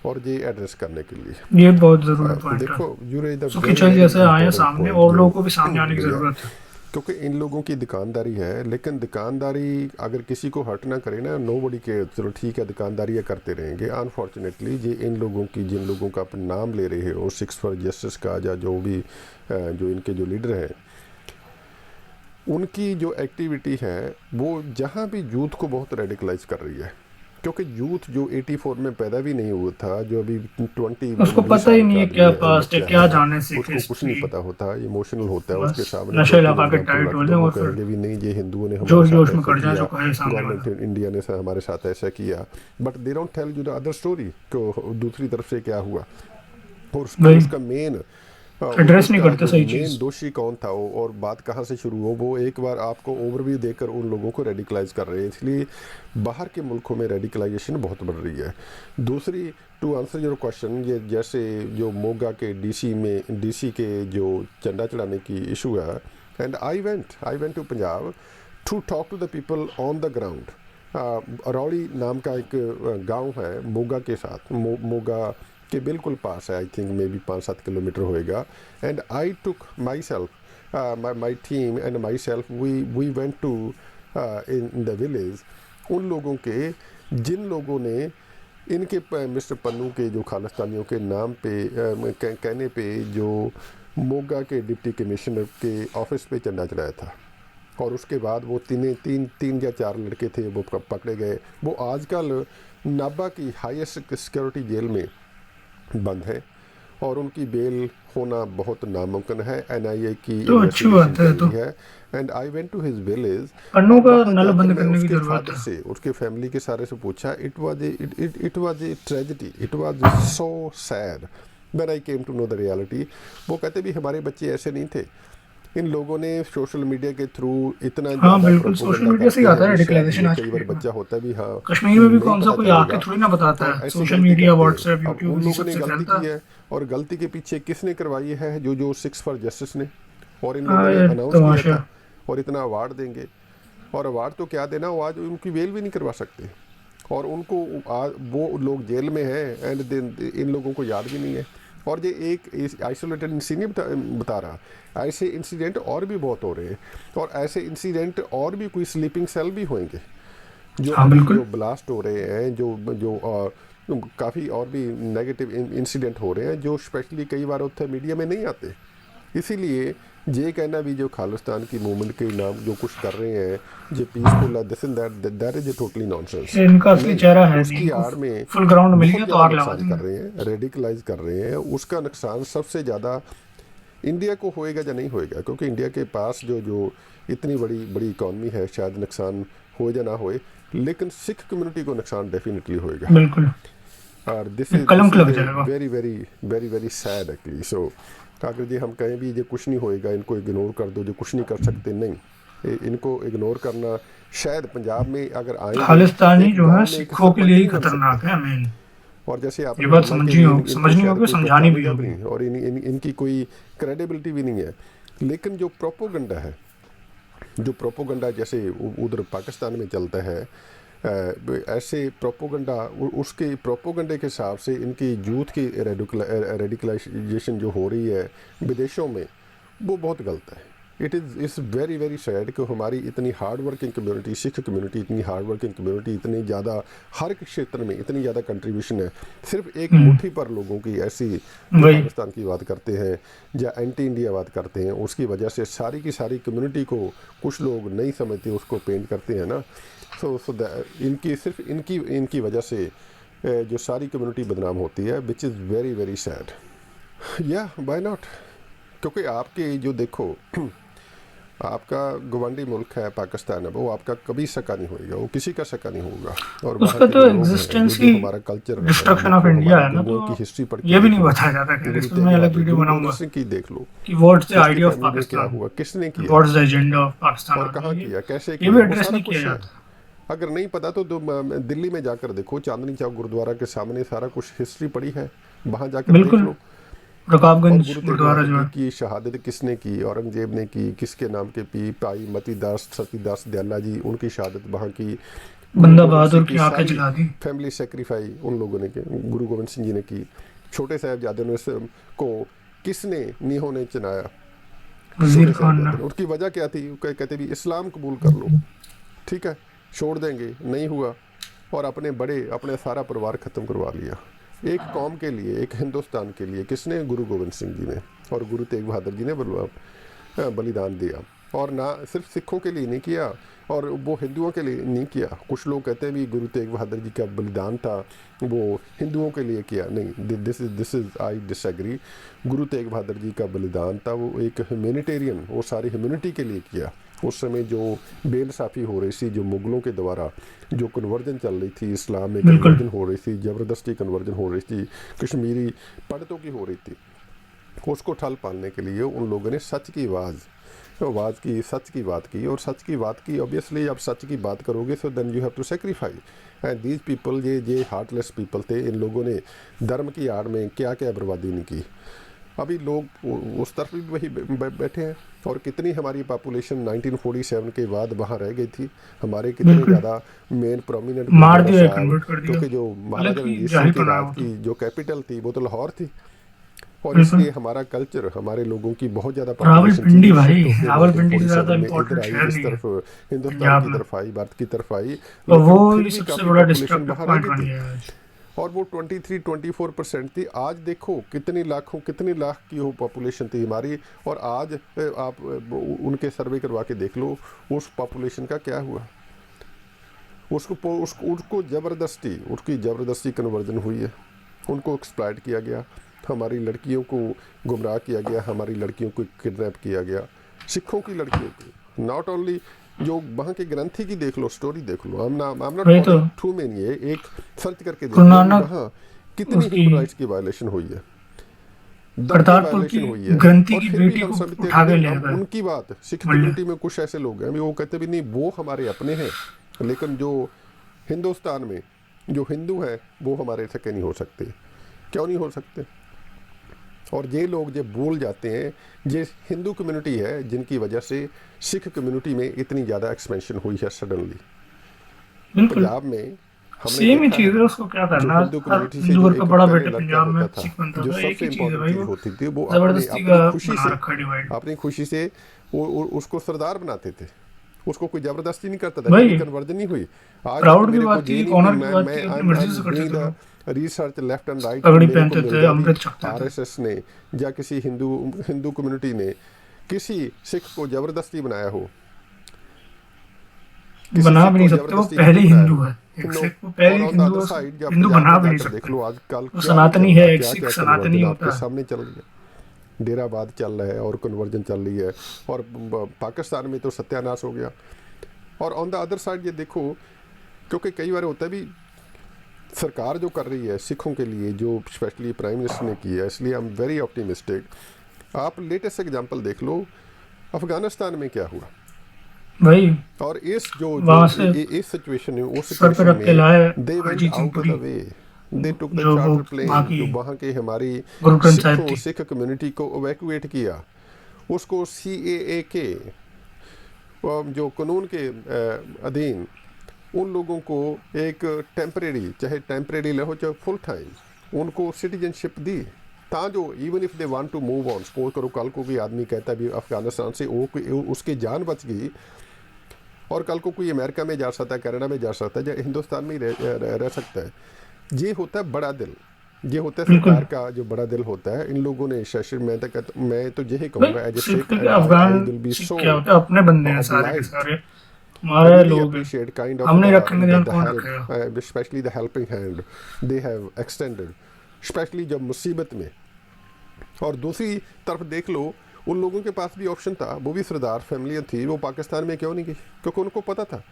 और ये एड्रेस करने के लिए। ये बहुत जरूरी पॉइंट है। देखो यू रेज द सुखी वेरी चल वेरी जैसे आए हैं इंपॉर्टेंट सामने, पॉइंट और जो लोगों को भी सामने आने की भैया, जरूरत है। क्योंकि इन लोगों की दुकानदारी है, लेकिन दुकानदारी अगर किसी को हर्ट ना करे ना, नो बडी के चलो ठीक है दुकानदारी ये करते रहेंगे। अनफॉर्चुनेटली ये इन लोगों की, जिन लोगों का अपन नाम ले रहे हो सिक्स फॉर जस्टिस का, या जो भी जो इनके जो लीडर हैं, उनकी जो एक्टिविटी है वो जहाँ भी यूथ को बहुत रेडिकलाइज कर रही है। क्योंकि यूथ जो 84 में पैदा भी नहीं हुआ था, जो अभी 20 उसको 20 पता ही साल नहीं का है भी क्या पास्ट है, बच्चा क्या है, जाने से उसको कुछ नहीं हिस्ट्री। पता होता, इमोशनल होता है। बस उसके सामने नशे दो तीन लगा के एग्जाम्पल टाइट रख हो दो, जाए वो और फिर कहेंगे भी नहीं ये हिंदुओं ने हमारे जोश साथ जोश में ऐसा कर जाए किया, जो कहे सामने गवर्नमेंट वाला। इंडिया ने हमारे साथ ऐसा किया। But they don't tell you the other story को दूसरी तरफ से क्या हुआ, और वही, उसका मेन एड्रेस नहीं उसका करते जो सही मेन चीज। दोषी कौन था वो, और बात कहाँ से शुरू हो, वो एक बार आपको ओवरव्यू देकर उन लोगों को रेडिकलाइज कर रहे हैं। इसलिए बाहर के मुल्कों में रेडिकलाइजेशन बहुत बढ़ रही है। दूसरी, टू आंसर योर क्वेश्चन, ये जैसे जो मोगा के डीसी के जो झंडा चढ़ाने की इशू है, and I went to Punjab to talk to the people on the ground. Arauli नाम का एक गांव है मोगा के साथ, मोगा के बिल्कुल पास है, I think may be 5-7 kilometre होएगा। And I took myself, my team and myself, we went to in the village. उन लोगों के, जिन लोगों ने इनके मिस्टर पन्नू के जो खालिस्तानियों के नाम पे कहने पे जो मोगा के डिप्टी कमिश्नर के ऑफिस पे झंडा चढ़ाया था, और उसके बाद वो तीन या चार लड़के थे वो पकड़े गए। वो आजकल नाभा की हाईएस्ट सिक्योरिटी जेल में बंद है, और उनकी बेल होना बहुत नामुमकिन है। एनआईए की तो अच्छी इन्वेस्टिगेशन बात है चल तो, रही है। And I went to his village, Pannu और का वहाँ नल जाकर बंद मैं करने की उसके जरूरत फादर है। से, उसके फैमिली के सारे से पूछा। It was a tragedy, it was so sad when I came to know the reality. वो कहते भी हमारे बच्चे ऐसे नहीं थे, इन लोगों ने सोशल मीडिया के थ्रू इतना हाँ ज़्यादा बिल्कुल, सोशल प्रोपोगंडा मीडिया से ही करते आता हैं है भी शायद रेडिकलाइजेशन ये आज कई की बार डेट में। बच्चा होता है भी हाँ कश्मीर में भी नहीं कौन सा पता कोई आके चलेगा, थोड़ी ना बताता और है, ऐसी सोशल गलती मीडिया, करते हैं। व्हाट्सएप, अब यूट्यूब उन इसी लोगों ने सबसे गलती फैलता की है। है, और गलती के पीछे किसने करवाई है, जो सिक्स फॉर जस्टिस ने, और इन लोगों हाँ ने ये अनाउंस किया तमाशा। था, और इतना अवार्ड देंगे। और अवार्ड तो क्या देना, वो आज उनकी बेल भी नहीं करवा सकते, और उनको वो लोग जेल में हैं, एंड इन लोगों को याद भी नहीं है। और ये एक आइसोलेटेड इंसिडेंट बता रहा, ऐसे इंसिडेंट और भी बहुत हो रहे हैं, और ऐसे इंसिडेंट और भी कोई स्लीपिंग सेल भी होंगे जो हाँ अभी बिल्कुल, जो ब्लास्ट हो रहे हैं, जो काफ़ी और भी नेगेटिव इंसिडेंट हो रहे हैं, जो स्पेशली कई बार होता है मीडिया में नहीं आते। इसीलिए ये कहना भी जो खालिस्तान की मूवमेंट के नाम जो कुछ कर रहे हैं, जो पीसफुल है, this and that is a totally nonsense. ये इनका असली नहीं, चेहरा है नहीं, उसकी इनको आड़ में फुल ग्राउंड मिल बहुत गया तो ज़्यादा आग लगा नुकसान कर देंगे। रहे हैं, रेडिकलाइज कर रहे हैं। उसका नुकसान सबसे ज़्यादा इंडिया को होएगा या नहीं होएगा, क्योंकि इंडिया के पास जो इतनी बड़ी इकॉनमी है, शायद नुकसान हो या ना होए, लेकिन सिख कम्युनिटी को नुकसान डेफिनेटली होएगा। बिल्कुल, और दिस कलंक लग इज जाएगा। Very very very very sad actually. So अगर जी हम कहें भी ये कुछ नहीं होएगा, इनको इग्नोर कर दो, जो कुछ नहीं कर सकते, नहीं, इनको इग्नोर करना शायद पंजाब में अगर आएंगे खालिस्तानी एक जो है गांव में एक सिखों के सरपंच लिए ही नहीं बन खतरनाक सकते। है मेन। और जैसे ये आपने बात बोला कि इनको समझनी शायद होगी, कोई समझानी भी पहचानेगा भी होगी। नहीं, और इनकी कोई क्रेडिबिलिटी भी नहीं है। लेकिन जो प्रोपोगंडा है, जो प्रोपोगंडा जैसे उधर पाकिस्तान में चलता है, ऐसे प्रोपोगंडा, उसके प्रोपोगंडे के हिसाब से इनकी यूथ की रेडिकलाइजेशन जो हो रही है विदेशों में, वो बहुत गलत है। इट्स वेरी वेरी सैड कि हमारी इतनी hard working community, Sikh community इतनी हार्ड वर्किंग कम्युनिटी, इतनी ज़्यादा हर एक क्षेत्र में इतनी ज़्यादा कंट्रीब्यूशन है, सिर्फ एक मुट्ठी पर लोगों की ऐसी जो वही पाकिस्तान की बात करते हैं या एंटी इंडिया बात करते हैं, उसकी वजह से सारी की सारी कम्युनिटी को कुछ लोग नहीं समझते, उसको पेंट करते हैं ना। सो इनकी सिर्फ इनकी वजह से जो सारी कम्युनिटी बदनाम होती है, which is very very sad. या बाय नॉट, क्योंकि आपके जो देखो आपका गवांडी मुल्क है पाकिस्तान है, वो आपका कभी सका नहीं होगा, वो किसी का सका नहीं होगा। और वहाँ उसका के तो जो लोग हैं, एग्जिस्टेंस जो ही हमारा कल्चर है, डिस्ट्रक्शन ऑफ इंडिया है ना, गुरुओं की तो हिस्ट्री पढ़ ये के भी नहीं देखो, बताया जाता। खैर गुरु इस पर तेग मैं अलग बहादुर, वीडियो गुरु बनाऊंगा गोबिंद सिंह की देख लो, कि व्हाट्स द उसकी आइडिया ऑफ फैमिली में क्या पाकिस्तान, हुआ, किसने किया what's the agenda of Pakistan और कहाँ आर्मी, किया, कैसे ये किया, भी वो एड्रेस सारा नहीं किया कुछ है। जाता। अगर नहीं पता तो दिल्ली में जाकर देखो, चांदनी चौक गुरुद्वारा के सामने सारा कुछ हिस्ट्री पड़ी है, वहाँ जाकर देख बिल्कुल, लो। और रकाबगंज गुरु तेग गुरुद्वारा बहादुर जो जी है, की शहादत किसने की, औरंगजेब ने की, किसके नाम के पी पाई मतीदास सतीदास दयाला जी, उनकी शहादत वहाँ की, गुरु बंदा गोबिंद बहादुर सिंह की की आंखें सारी जला दी। फैमिली सेक्रीफाई उन लोगों ने की, गुरु गोबिंद सिंह जी ने की। छोटे साहबजादे ने को किसने नीहों ने चुनाया, वजीर छोटे खान साहबजादे ना, ने, उनकी वजह क्या थी, कहते भी इस्लाम कबूल कर लो, ठीक है छोड़ देंगे, नहीं हुआ और अपने बड़े अपने सारा परिवार ख़त्म करवा लिया। एक कौम के लिए, एक हिंदुस्तान के लिए किसने, गुरु गोबिंद सिंह जी ने और गुरु तेग बहादुर जी ने बलिदान दिया। और ना सिर्फ सिखों के लिए नहीं किया और वो हिंदुओं के लिए नहीं किया। कुछ लोग कहते हैं भी गुरु तेग बहादुर जी का बलिदान था वो हिंदुओं के लिए किया, नहीं, this is I disagree. Guru Tegh Bahadur ji का बलिदान था वो एक ह्यूमैनिटेरियन, वो सारी ह्यूमैनिटी के लिए किया। उस समय जो बेइंसाफ़ी हो रही थी, जो मुग़लों के द्वारा जो कन्वर्जन चल रही थी, इस्लाम में बिल्कुल कन्वर्जन हो रही थी, ज़बरदस्ती कन्वर्जन हो रही थी, कश्मीरी पंडितों की हो रही थी, उसको ठल पालने के लिए उन लोगों ने सच की आवाज़ की, सच की बात की। और सच की बात की, ऑब्वियसली आप सच की बात करोगे so then you have to sacrifice. And these people, ये हार्टलेस पीपल थे, इन लोगों ने धर्म की आड़ में क्या क्या बर्बादी नहीं की। अभी लोग उस तरफ भी वही बैठे हैं। और कितनी हमारी पॉपुलेशन 1947 के बाद वहाँ रह गई थी, हमारे कितने बिल्कुल, ज़्यादा मेन प्रोमिनेंट मार दिया, साहब, कन्वर्ट कर दिया, क्योंकि जो अलग महाराजा ही रणजीत जाहिल सिंह की बनाया राज वो तो। की जो कैपिटल थी वो तो लाहौर थी। और बिल्कुल, इसलिए हमारा कल्चर, हमारे लोगों की बहुत ज़्यादा पॉपुलेशन थी रावलपिंडी जो भाई, शिफ्ट होकर रावलपिंडी से ज्यादा 1947 में इधर इम्पोर्टेंट आई, शहर इस नहीं है तरफ हिंदुस्तान पंजाब की में, तरफ आई, भारत की तरफ आई, और वो लेकिन फिर ही भी सबसे काफ़ी बड़ा पॉपुलेशन डिस्ट्रक्टिव बाहर रह पॉइंट गई बन थी। गया है आज। और वो 23-24% थी। आज देखो कितनी लाख की वो पॉपुलेशन थी हमारी। और आज आप उनके सर्वे करवा के देख लो उस पॉपुलेशन का क्या हुआ। उसको ज़बरदस्ती कन्वर्जन हुई है, उनको एक्सप्लॉइट किया गया, हमारी लड़कियों को गुमराह किया गया, हमारी लड़कियों को किडनैप किया गया, सिखों की लड़कियों को। नॉट ओनली जो वहाँ के ग्रंथी की देख लो, स्टोरी देख लो, I'm not वही तो, quoting too many है, एक सर्च करके देख गुरु लो अभी नानक वहाँ कितनी उसकी ह्यूमन राइट्स की वायलेशन हुई है, दम की करतारपुर की वायलेशन हुई है। ग्रंथी और की फिर भी बेटी हम को समझते उठा हैं के नहीं, ले हम गए उनकी बात, सिख मल्ले। कम्युनिटी में कुछ ऐसे लोग हैं भी वो कहते भी नहीं वो हमारे अपने हैं, लेकिन जो हिंदुस्तान में जो हिंदू हैं वो हमारे सके नहीं हो सकते। क्यों नहीं हो सकते? और ये लोग जो भूल जाते हैं, ये हिंदू कम्युनिटी है जिनकी वजह से सिख कम्युनिटी में इतनी ज़्यादा एक्सपेंशन हुई है सडनली। बिल्कुल पंजाब में हमने सेम ही देखा चीज है है, उसको क्या जो करना। हिंदू हर कम्युनिटी से हिंदू जो घर का एक बड़ा पहले बेटा लड़का पंजाब में होता था, सिख बनता जो था, एक सबसे ही चीज है इम्पोर्टेंट भाई, चीज़ वो होती थी, वो जबरदस्ती अपनी का खुशी बना से, रखा डिवाइड। अपनी खुशी से वो उसको सरदार बनाते थे, उसको कोई ज़बरदस्ती नहीं करता था, कभी भाई कन्वर्जन नहीं हुई। आज तक प्राउड की मेरे को बात ये थी, नहीं भी ऑनर की बात मैं थी, आई अपनी एम मर्जी से करते डूइंग थे द लोग, रिसर्च लेफ्ट एंड राइट कि पगड़ी मेरे को पहनते मिल थे, गया भी अमृत छकते थे। आरएसएस ने या किसी हिंदू कम्युनिटी ने किसी सिख को ज़बरदस्ती बनाया हो, किसी बना सिख भी को नहीं सकते, वो ज़बरदस्ती पहले हिंदू ही बनाया हिंदू हो, है, एक नो। सिख वो पहले और ही ऑन द हिंदू अदर है, उसको साइड जब हिंदू पंजाब बना में भी नहीं जाकर देख सकते। लो आजकल वो क्या नहीं सनातनी चल है, रहा, एक क्या सिख क्या सनातनी कन्वर्जन आपके होता है। सामने चल रही है। डेराबाद चल रहा है और कन्वर्जन चल रही है, और पाकिस्तान में तो सत्यानाश हो गया। और ऑन द अदर साइड ये देखो, क्योंकि कई बार होता है भी सरकार जो कर रही है सिखों के लिए, जो स्पेशली प्राइम मिनिस्टर ने की है, इसलिए आई एम वेरी ऑप्टिमिस्टिक। आप लेटेस्ट एग्जांपल देख लो, अफ़गानिस्तान में क्या हुआ। भाई और इस वहां से इस सिचुएशन में, उस सर पे सिचुएशन रख के में लाए they went Harjeet Singh out of Puri, the way, they took the जो वो चार्टर वहाँ प्लेन, की जो वहाँ के हमारी गुरु ग्रंथ साहिब थी। सिख कम्युनिटी को इवैक्यूएट किया, उसको CAA के जो कानून के अधीन उन लोगों को एक टेम्परेरी, चाहे टेम्परेरी ले हो चाहे फुल टाइम, उनको सिटीजनशिप दी। था जो even if they want to move on, suppose करो कल को भी आदमी कहता है भी अफगानिस्तान से उसकी जान बच गई और कल को कोई अमेरिका में जा सकता है, कनाडा में जा सकता है, या हिंदुस्तान में ही रह सकता है। ये होता है बड़ा दिल, ये होता है बिल्कुल। सरकार का जो बड़ा दिल होता है। इन लोगों ने सेशन मैं तो यही कहूँगा एज ए सिख सिख के अफगान विल बी सिख सो क्या होता है, अपने बंदे हैं सारे के obliged, सारे, हमारे really लोग हैं, appreciate kind of हमने रखेंगे ध्यान कौन help, रखेगा। especially the helping hand they have extended, especially जब मुसीबत में। और दूसरी तरफ देख लो, उन लोगों के पास भी ऑप्शन था, वो भी सरदार फैमिलियाँ थी, वो पाकिस्तान में क्यों नहीं गई? क्योंकि उनको पता था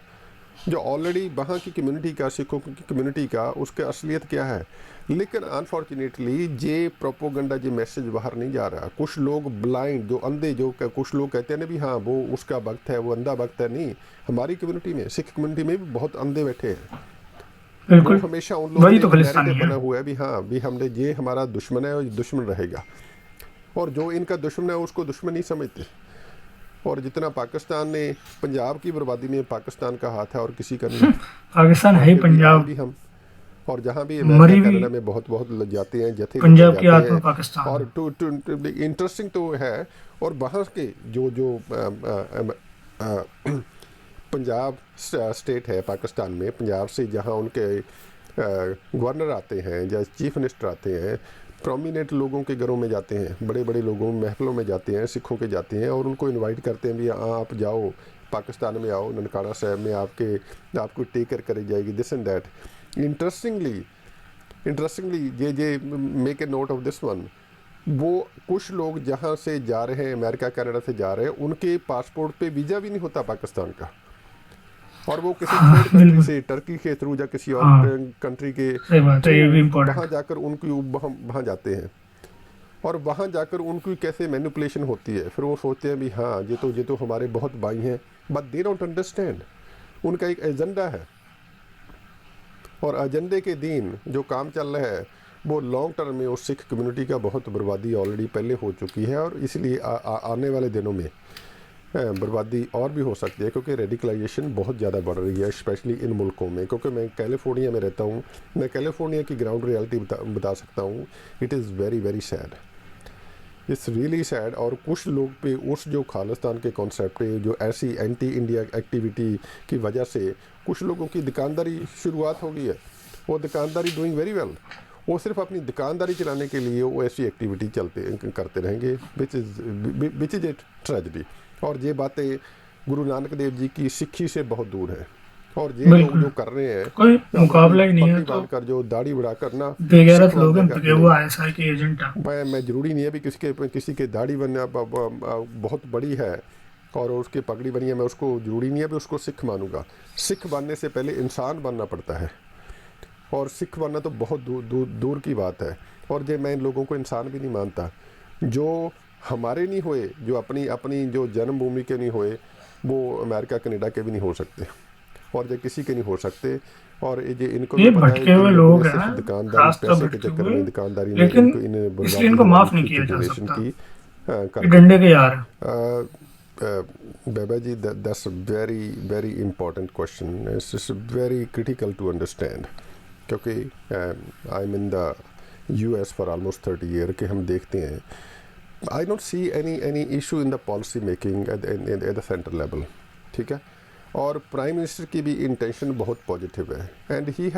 जो ऑलरेडी वहाँ की कम्युनिटी का, सिखों की कम्युनिटी का, उसका असलियत क्या है। लेकिन अनफॉर्चुनेटली ये प्रोपोगंडा, ये मैसेज बाहर नहीं जा रहा। कुछ लोग ब्लाइंड, जो अंधे, जो कुछ लोग कहते हैं ना भी हाँ वो उसका वक्त है, वो अंधा वक्त है। नहीं, हमारी कम्युनिटी में, सिख कम्युनिटी में भी बहुत अंधे बैठे हैं। वो बिल्कुल, हमेशा उन लोगों वही में तो खालिस्तानी नैरेटिव है। बना हुआ है भी हाँ भी हमने, ये हमारा दुश्मन है और ये दुश्मन रहेगा, और जो इनका दुश्मन है उसको दुश्मन नहीं समझते। और जितना पाकिस्तान ने पंजाब की बर्बादी में पाकिस्तान का हाथ है और किसी का नहीं। पाकिस्तान है और ही फिर भी आज पंजाब, भी हम, और जहाँ भी मरी अमेरिका भी कनाडा में बहुत बहुत लग जाते हैं, जथे लेकर पंजाब की जाते आत्मा हैं। पाकिस्तान और है। इंटरेस्टिंग तो है। और वहाँ के जो जो पंजाब स्टेट है पाकिस्तान में, पंजाब से जहाँ उनके गवर्नर आते हैं या चीफ मिनिस्टर आते हैं, प्रोमिनेंट लोगों के घरों में जाते हैं, बड़े बड़े लोगों महफलों में जाते हैं, सिखों के जाते हैं, और उनको इनवाइट करते हैं भी आप जाओ पाकिस्तान में आओ, ननकाना साहब में आपको टेक केयर करी जाएगी, दिस एंड दैट। इंटरेस्टिंगली ये make a note of this one, वो कुछ लोग जहाँ से जा रहे हैं, अमेरिका कनाडा से जा रहे हैं, उनके पासपोर्ट पे वीज़ा भी नहीं होता पाकिस्तान का, और वो किसी थर्ड कंट्री से, टर्की के थ्रू या किसी और कंट्री के सही बात है, ये भी थ्रू इम्पोर्टेंट वहाँ जाकर उनकी वहाँ जाते हैं, और वहाँ जाकर उनकी कैसे मैनिपुलेशन होती है। फिर वो सोचते हैं भी हाँ ये तो हमारे बहुत भाई हैं, बट दे डोंट अंडरस्टैंड, उनका एक एजेंडा है, और एजेंडे के दिन जो काम चल रहा है वो लॉन्ग टर्म में उस सिख कम्युनिटी का बहुत बर्बादी ऑलरेडी पहले हो चुकी है, और इसलिए आने वाले दिनों में बर्बादी और भी हो सकती है, क्योंकि रेडिकलाइजेशन बहुत ज़्यादा बढ़ रही है, स्पेशली इन मुल्कों में। क्योंकि मैं कैलिफोर्निया में रहता हूँ, मैं कैलिफोर्निया की ग्राउंड रियलिटी बता सकता हूँ। It is very very sad, it's really sad. और कुछ लोग पे उस जो खालिस्तान के कॉन्सेप्ट है, जो ऐसी एंटी इंडिया एक्टिविटी की वजह से कुछ लोगों की दुकानदारी शुरुआत हो गई है, वो दुकानदारी डूइंग वेरी वेल, वो सिर्फ अपनी दुकानदारी चलाने के लिए वो ऐसी एक्टिविटी करते रहेंगे, विच इज़ ए ट्रेजेडी। और ये बातें गुरु नानक देव जी की सिक्खी से बहुत दूर है, और ये लोग जो कर रहे हैं कोई मुकाबला ही नहीं है, तो कर जो दाढ़ी बढ़ा करना बेगैरत लोग हैं, बिके हुए आईएसआई के एजेंट हैं। मैं जरूरी नहीं है भी किसी के दाढ़ी बनना बहुत बड़ी है और उसकी पगड़ी बनी है, मैं उसको जरूरी नहीं है भी उसको सिख मानूंगा। सिख बनने से पहले इंसान बनना पड़ता है, और सिख बनना तो बहुत दूर की बात है। और जो मैं इन लोगों को इंसान भी नहीं मानता, जो हमारे नहीं हुए, जो अपनी जो जन्मभूमि के नहीं हुए, वो अमेरिका कनाडा के भी नहीं हो सकते, और जो किसी के नहीं हो सकते। और ये इनको ये पता है भटके कि हुए लोग हैं, दुकानदारी, रास्ता पैसे के भटके चक्कर हुए, में दुकानदारी में लेकिन इन्हें इसलिए इनको माफ नहीं किया जा जनरेशन सकता, की ये डंडे के यार हैं। Baba ji, that's a very very important question. It's just very critical to understand, क्योंकि I'm in the US for almost 30 years कि हम देखते हैं, I don't see any issue in the policy making at the center level, ठीक है। और प्राइम मिनिस्टर की भी इंटेंशन बहुत पॉजिटिव है, and he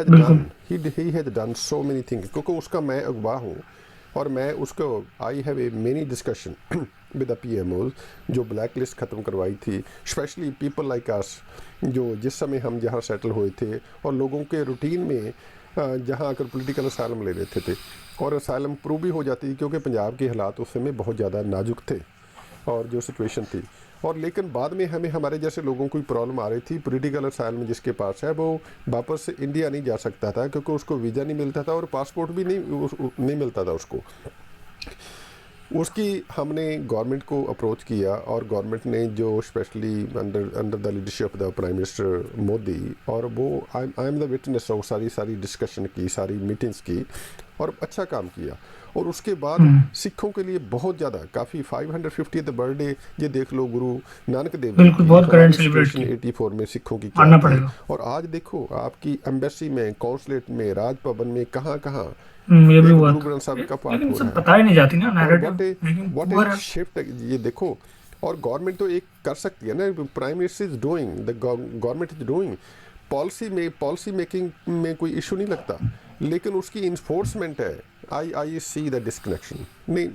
has done so many things, क्योंकि उसका मैं अगवा हूँ, और मैं उसको I have a many discussion with the PMOs जो ब्लैक लिस्ट ख़त्म करवाई थी, स्पेशली पीपल लाइक अस, जो जिस समय हम जहाँ सेटल हुए थे, और लोगों के रूटीन में जहाँ आकर पॉलिटिकल असाइलम ले लेते थे, और असाइलम प्रूव भी हो जाती थी, क्योंकि पंजाब के हालात उस समय बहुत ज़्यादा नाजुक थे, और जो सिचुएशन थी। और लेकिन बाद में हमारे जैसे लोगों को प्रॉब्लम आ रही थी, पॉलिटिकल असाइलम जिसके पास है वो वापस इंडिया नहीं जा सकता था, क्योंकि उसको वीज़ा नहीं मिलता था, और पासपोर्ट भी नहीं मिलता था उसको। उसकी हमने गवर्नमेंट को अप्रोच किया, और गवर्नमेंट ने जो specially under the leadership of the prime minister Modi, और वो I am the witness of सारी डिस्कशन की, सारी मीटिंग्स की, और अच्छा काम किया। और उसके बाद सिखों के लिए बहुत ज़्यादा काफ़ी 550th बर्थडे ये देख लो गुरु नानक देव जी बिल्कुल, बहुत करंट सेलिब्रेट की 84 में सिखों की मानना क्या थी। पड़ेगा। और आज देखो आपकी एम्बेसी में, कॉन्सुलेट में, राजभवन में, कहाँ ये भी एक हुआ गुरु था। ग्रंथ साहब का पाठ लेकिन हो सब रहा है। पता ही नहीं जाती ना और नैरेटिव, लेकिन व्हाट पुअर ए है। शिफ्ट, ये देखो। और गवर्नमेंट तो एक कर सकती है ना, prime minister is doing, the government is doing policy making में कोई इशू नहीं लगता, लेकिन उसकी इन्फोर्समेंट है। आई सी द डिस्कनेक्शन। नहीं,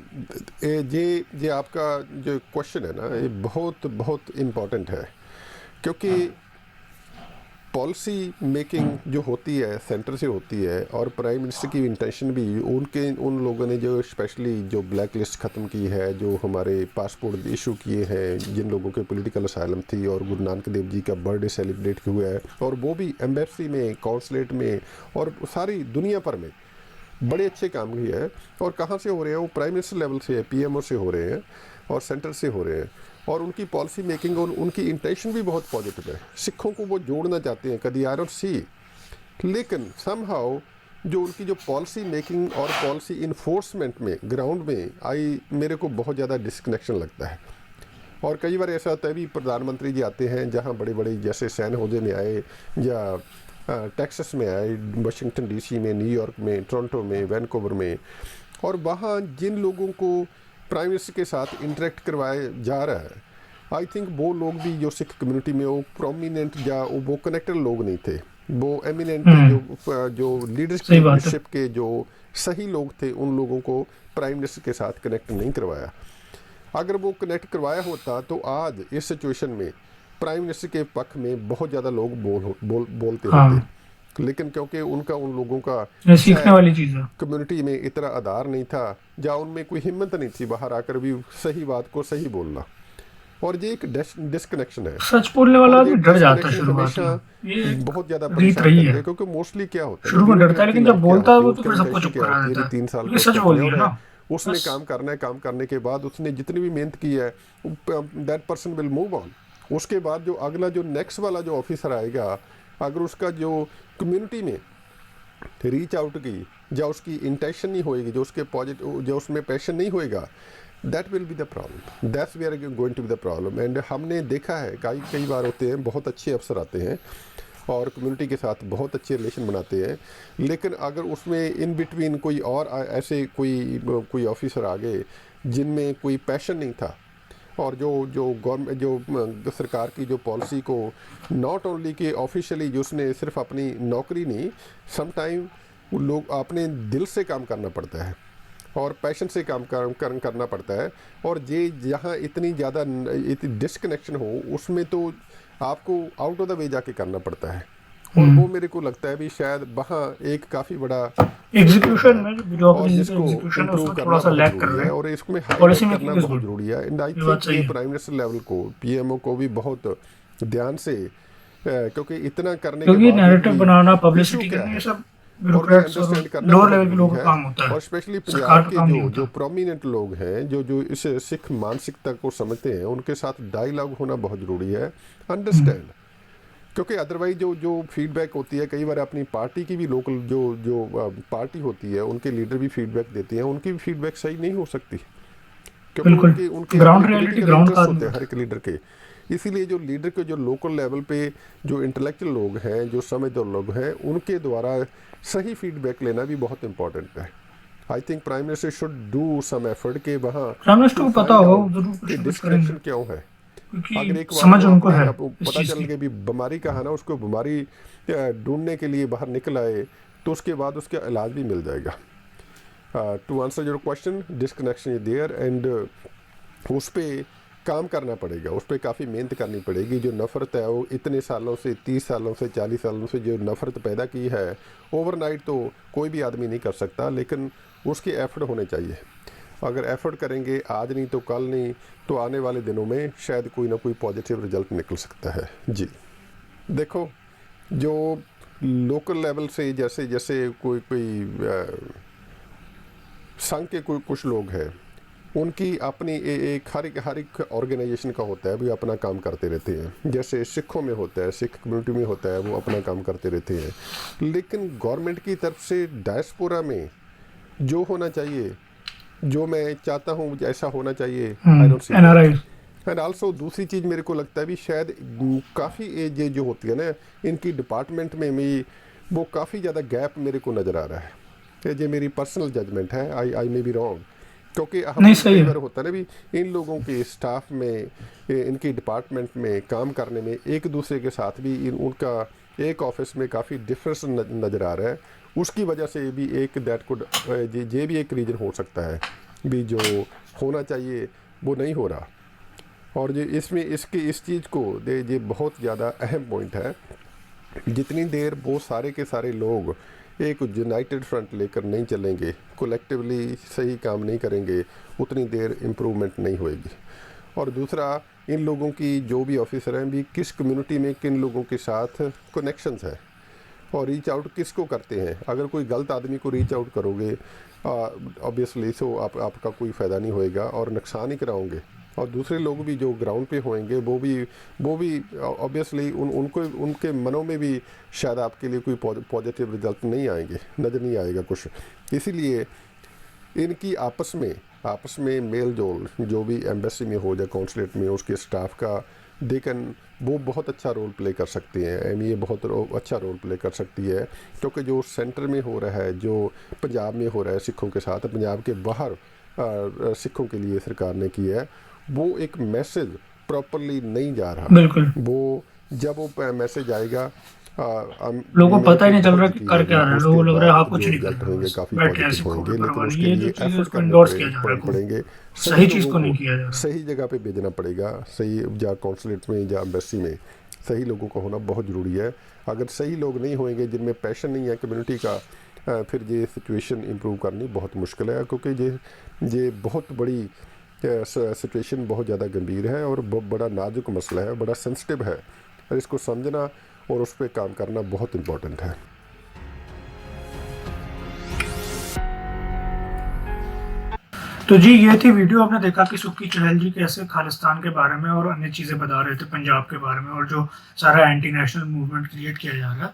ये आपका जो क्वेश्चन है ना, ये बहुत बहुत इम्पोर्टेंट है, क्योंकि पॉलिसी मेकिंग जो होती है सेंटर से होती है, और प्राइम मिनिस्टर की इंटेंशन भी उन लोगों ने जो स्पेशली जो ब्लैक लिस्ट ख़त्म की है, जो हमारे पासपोर्ट इशू किए हैं, जिन लोगों के पॉलिटिकल असाइलम थी, और गुरु नानक देव जी का बर्थडे सेलिब्रेट हुआ है, और वो भी एम्बेसी में, कॉन्सुलेट में, और सारी दुनिया भर में बड़े अच्छे काम किए हैं। और कहाँ से हो रहे हैं? वो प्राइम मिनिस्टर लेवल से है, पीएमओ से हो रहे हैं, और सेंटर से हो रहे हैं। और उनकी पॉलिसी मेकिंग और उनकी इंटेंशन भी बहुत पॉजिटिव है। सिखों को वो जोड़ना चाहते हैं, कभी आई डोंट सी, लेकिन समहाउ जो उनकी जो पॉलिसी मेकिंग और पॉलिसी इन्फोर्समेंट में ग्राउंड में मेरे को बहुत ज़्यादा डिस्कनेक्शन लगता है। और कई बार ऐसा होता है भी प्रधानमंत्री जी आते हैं जहाँ बड़े बड़े, जैसे सैन होजे में आए, या टेक्सास में आए, वाशिंगटन डीसी में, न्यूयॉर्क में, टोरंटो में, वैनकूवर में, और वहाँ जिन लोगों को प्राइम मिनिस्टर के साथ इंटरेक्ट करवाया जा रहा है, आई थिंक वो लोग भी जो सिख कम्युनिटी में वो प्रोमिनेंट या वो कनेक्टेड लोग नहीं थे, वो एमिनेंट जो सही बात है। लीडरशिप के जो सही लोग थे, उन लोगों को प्राइम मिनिस्टर के साथ कनेक्ट नहीं करवाया। अगर वो कनेक्ट करवाया होता तो आज इस सिचुएशन में प्राइम मिनिस्टर के पक्ष में बहुत ज़्यादा लोग बोलते हाँ, होते, लेकिन क्योंकि उनका उन लोगों का ये सीखने वाली चीज़ है। कम्युनिटी में इतना आधार नहीं था, या उनमें कोई हिम्मत नहीं थी बाहर आकर भी सही बात को सही बोलना, और ये एक डिस्कनेक्शन है। सच बोलने वाला और आदमी ये डर जाता है डिस्कनेक्शन शुरुआत में, हमेशा ये एक बहुत ज़्यादा रीत परेशान रही करते है। हैं, क्योंकि मोस्टली क्या होता है ना, शुरू में डरता है, ब्यूरोक्रेट की लेकिन जब लाइफ क्या बोलता है होती है, वो तो उसकी फिर सबको मेंटालिटी चुप क्या करा होती है, देता अभी है, 3 साल क्योंकि का सच उसका बोल दी है टेन्योर है, ना। उसने बस काम करने के बाद उसने जितनी भी मेहनत की है, that person will move on. उसके बाद जो अगला जो नेक्स्ट वाला जो ऑफिसर आएगा, अगर उसका जो कम्युनिटी में रीच आउट की, या उसकी इंटेंशन नहीं होएगी, जो उसके पॉजिटिव, जो उसमें पैशन नहीं होएगा, that will be the problem, that's we are going to be the problem. And हमने देखा है कई बार होते हैं, बहुत अच्छे अफसर आते हैं और कम्युनिटी के साथ बहुत अच्छे रिलेशन बनाते हैं, लेकिन अगर उसमें इन बिटवीन कोई और ऐसे कोई ऑफिसर आ गए जिनमें कोई पैशन नहीं था, और जो जो गवर्नमेंट जो सरकार की जो पॉलिसी को नॉट ओनली कि ऑफिशियली जो उसने सिर्फ अपनी नौकरी नहीं, समटाइम लोग अपने दिल से काम करना पड़ता है और पैशन से करना पड़ता है, और ये जहाँ इतनी ज़्यादा डिस्कनेक्शन हो, उसमें तो आपको आउट ऑफ द वे जाके करना पड़ता है। और वो मेरे को लगता है भी शायद वहाँ एक काफ़ी बड़ा फेलियर एग्जीक्यूशन है, में जो और ब्यूरोक्रेसी का जिसको एग्जीक्यूशन है इम्प्रूव उसमें थोड़ा करना सा बहुत लैग कर ज़रूरी रहे है, हैं। और इसमें पॉलिसी हाईलाइट करना मेकिंग इज बहुत गुड, ज़रूरी है। एंड आई ये बात थिंक सही ये है। प्राइम मिनिस्टर लेवल को, पीएमओ को भी बहुत ध्यान से, क्योंकि इतना करने के क्योंकि बावजूद नैरेटिव भी बनाना, इशू पब्लिसिटी क्या करना, ये है, सब और ये ब्यूरोक्रेट्स और अंडरस्टैंड करना लोअर बहुत लेवल के ज़रूरी लोगों का है। काम होता है, और स्पेशली सरकार पंजाब का के काम नहीं जो होता। प्रोमिनेंट लोग हैं, जो इस सिख मानसिकता को समझते हैं, उनके साथ डायलॉग होना बहुत ज़रूरी है, अंडरस्टैंड। क्योंकि अदरवाइज जो फीडबैक होती है, कई बार अपनी पार्टी की भी लोकल जो पार्टी होती है, उनके लीडर भी फीडबैक देते हैं, उनकी भी फीडबैक सही नहीं हो सकती, क्योंकि बिल्कुल, उनके उनके ग्राउंड अपने रियलिटी पॉलिटिकल ग्राउंड का इंटरेस्ट आदमी होते हैं हर बताए। एक लीडर के। इसीलिए जो लीडर के जो लोकल लेवल पे जो इंटेलेक्चुअल लोग हैं, जो समझदार लोग हैं, उनके द्वारा सही फीडबैक लेना भी बहुत इंपॉर्टेंट है। I think prime minister should do some effort के वहाँ प्राइम मिनिस्टर टू को पता फाइंड होगा, वो आउट जरूर कुछ कि ना कुछ करेंगे, डिस्कनेक्शन क्यों है। अगर क्योंकि एक बार समझ वो उनको अपने है आप इस पता चीज़ चल की। गया भी बीमारी का है ना, उसको बीमारी ढूंढने के लिए बाहर निकल आए, तो उसके बाद उसका इलाज भी मिल जाएगा। To answer your question, disconnection is there, and उस पर काम करना पड़ेगा, उस पर काफ़ी मेहनत करनी पड़ेगी। जो नफ़रत है वो इतने सालों से, 30 सालों से, 40 सालों से जो नफ़रत पैदा की है, ओवरनाइट तो कोई भी आदमी नहीं कर सकता, लेकिन उसके एफर्ट होने चाहिए। अगर एफर्ट करेंगे, आज नहीं तो कल नहीं तो आने वाले दिनों में शायद कोई ना कोई पॉजिटिव रिजल्ट निकल सकता है। जी देखो, जो लोकल लेवल से जैसे जैसे कोई संघ के कुछ लोग हैं, उनकी अपनी एक हर एक ऑर्गेनाइजेशन का होता है, भी अपना काम करते रहते हैं। जैसे सिखों में होता है, सिख कम्युनिटी में होता है, वो अपना काम करते रहते हैं। लेकिन गवर्नमेंट की तरफ से डायस्पोरा में जो होना चाहिए, जो मैं चाहता हूँ ऐसा होना चाहिए, I don't see that. NRI and also दूसरी चीज़ मेरे को लगता है भी शायद काफ़ी ये जो होती है ना, इनकी डिपार्टमेंट में भी वो काफ़ी ज़्यादा गैप मेरे को नज़र आ रहा है। ये मेरी पर्सनल जजमेंट है, आई मे बी रॉन्ग, क्योंकि नहीं हम सही कई है। बार होता है ना भी इन लोगों के स्टाफ में, इनकी डिपार्टमेंट में काम करने में एक दूसरे के साथ भी उनका एक ऑफिस में काफ़ी डिफरेंस नज़र आ रहा है। उसकी वजह से भी एक दैट कुड ये भी एक रीज़न हो सकता है भी जो होना चाहिए वो नहीं हो रहा। और जो इसमें इसके इस चीज़ को ये बहुत ज़्यादा अहम पॉइंट है, जितनी देर वो सारे के सारे लोग एक यूनाइटेड फ्रंट लेकर नहीं चलेंगे, कोलेक्टिवली सही काम नहीं करेंगे, उतनी देर इम्प्रूवमेंट नहीं होएगी। और दूसरा, इन लोगों की जो भी ऑफिसर हैं भी किस कम्युनिटी में किन लोगों के साथ कनेक्शंस है और रीच आउट किसको करते हैं। अगर कोई गलत आदमी को रीच आउट करोगे ऑब्वियसली सो आपका कोई फ़ायदा नहीं होएगा और नुकसान ही कराओगे। और दूसरे लोग भी जो ग्राउंड पे होंगे वो भी ऑब्वियसली उनको उनके मनों में भी शायद आपके लिए कोई पॉजिटिव रिजल्ट नहीं आएंगे, नज़र नहीं आएगा कुछ। इसीलिए इनकी आपस में मेल जोल जो भी एम्बेसी में हो या कॉन्सुलेट में उसके स्टाफ का देकन वो बहुत अच्छा रोल प्ले कर सकते हैं। एमईए बहुत अच्छा रोल प्ले कर सकती है, क्योंकि जो सेंटर में हो रहा है, जो पंजाब में हो रहा है सिखों के साथ, पंजाब के बाहर सिखों के लिए सरकार ने की है, वो एक मैसेज प्रॉपरली नहीं जा रहा। बिल्कुल, वो जब वो मैसेज आएगा लोगों को मेरे पता ही को नहीं चल बहुत रहा कि यकीन कर है क्या भी रहा है। लोगों उसके को लग रहा है हाँ बाद कुछ जो नहीं कर रिजल्ट रहा है, होंगे बस काफ़ी बैठे हैं पॉजिटिव सिखों की होंगे। लेकिन परवाह नहीं। उसके ये जो लिए चीज़ है एफर्ट उसको करने इंडोर्स किया जा रहा है खूब, पड़ेंगे, सही चीज़ को नहीं को किया जा रहा। सही जगह पे भेजना पड़ेगा, सही या कॉन्सुलेट में या एम्बेसी में सही लोगों का होना बहुत ज़रूरी है। अगर सही लोग नहीं होंगे, जिनमें पैशन नहीं है कम्युनिटी का, फिर ये सिचुएशन इम्प्रूव करनी बहुत मुश्किल है, क्योंकि ये बहुत बड़ी सिचुएशन बहुत ज़्यादा गंभीर है और बड़ा नाजुक मसला है, बड़ा सेंसिटिव है, और इसको समझना और उस पर काम करना बहुत इम्पोर्टेंट है। तो जी ये थी वीडियो। आपने देखा कि सुक्की चहल जी कैसे खालिस्तान के बारे में और अन्य चीज़ें बता रहे थे पंजाब के बारे में, और जो सारा एंटी नेशनल मूवमेंट क्रिएट किया जा रहा है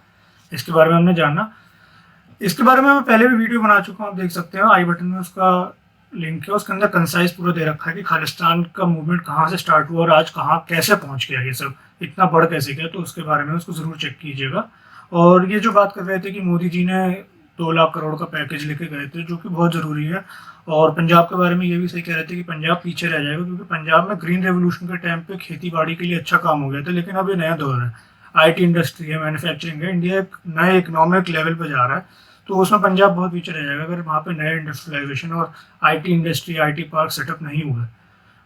इसके बारे में हमने जाना। इसके बारे में मैं पहले भी वीडियो बना चुका हूँ, आप देख सकते हो, आई बटन में उसका लिंक है। उसके अंदर कंसाइज पूरा दे रखा है कि खालिस्तान का मूवमेंट कहाँ से स्टार्ट हुआ और आज कहाँ कैसे पहुँच गया, ये सब इतना बढ़ कैसे गया। तो उसके बारे में उसको ज़रूर चेक कीजिएगा। और ये जो बात कर रहे थे कि मोदी जी ने 2 लाख करोड़ का पैकेज लेके गए थे, जो कि बहुत ज़रूरी है। और पंजाब के बारे में ये भी सही कह रहे थे कि पंजाब पीछे रह जाएगा, क्योंकि पंजाब में ग्रीन रेवोल्यूशन के टाइम पे खेती बाड़ी के लिए अच्छा काम हो गया था, लेकिन अब ये नया दौर है, आईटी इंडस्ट्री है, मैन्युफैक्चरिंग है, इंडिया एक नए इकोनॉमिक लेवल पे जा रहा है। तो उसमें पंजाब बहुत पीछे रह जाएगा अगर वहाँ पे नए इंडस्ट्रियलाइजेशन और IT industry, IT park setup नहीं हुआ।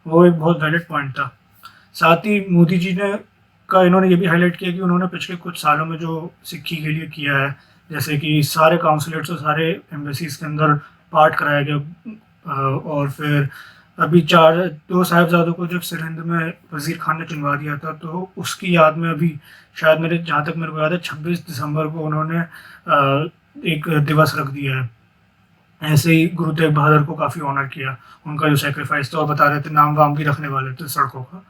वो एक बहुत वैलिड पॉइंट था। साथ ही मोदी जी ने इन्होंने ये भी हाईलाइट किया कि उन्होंने पिछले कुछ सालों में जो सिक्की के लिए किया है, जैसे कि सारे काउंसलेट्स और सारे एम्बेसीज के अंदर पाठ कराया गया। और फिर अभी 2 साहिबजादों को जब सरहिंद में वजीर खान ने चुनवा दिया था, तो उसकी याद में अभी शायद जहाँ तक मेरे को याद है 26 दिसंबर को उन्होंने एक दिवस रख दिया है। ऐसे ही गुरु तेग बहादुर को काफ़ी ऑनर किया, उनका जो सेक्रीफाइस था, और बता रहे थे नाम वाम भी रखने वाले थे सड़कों का।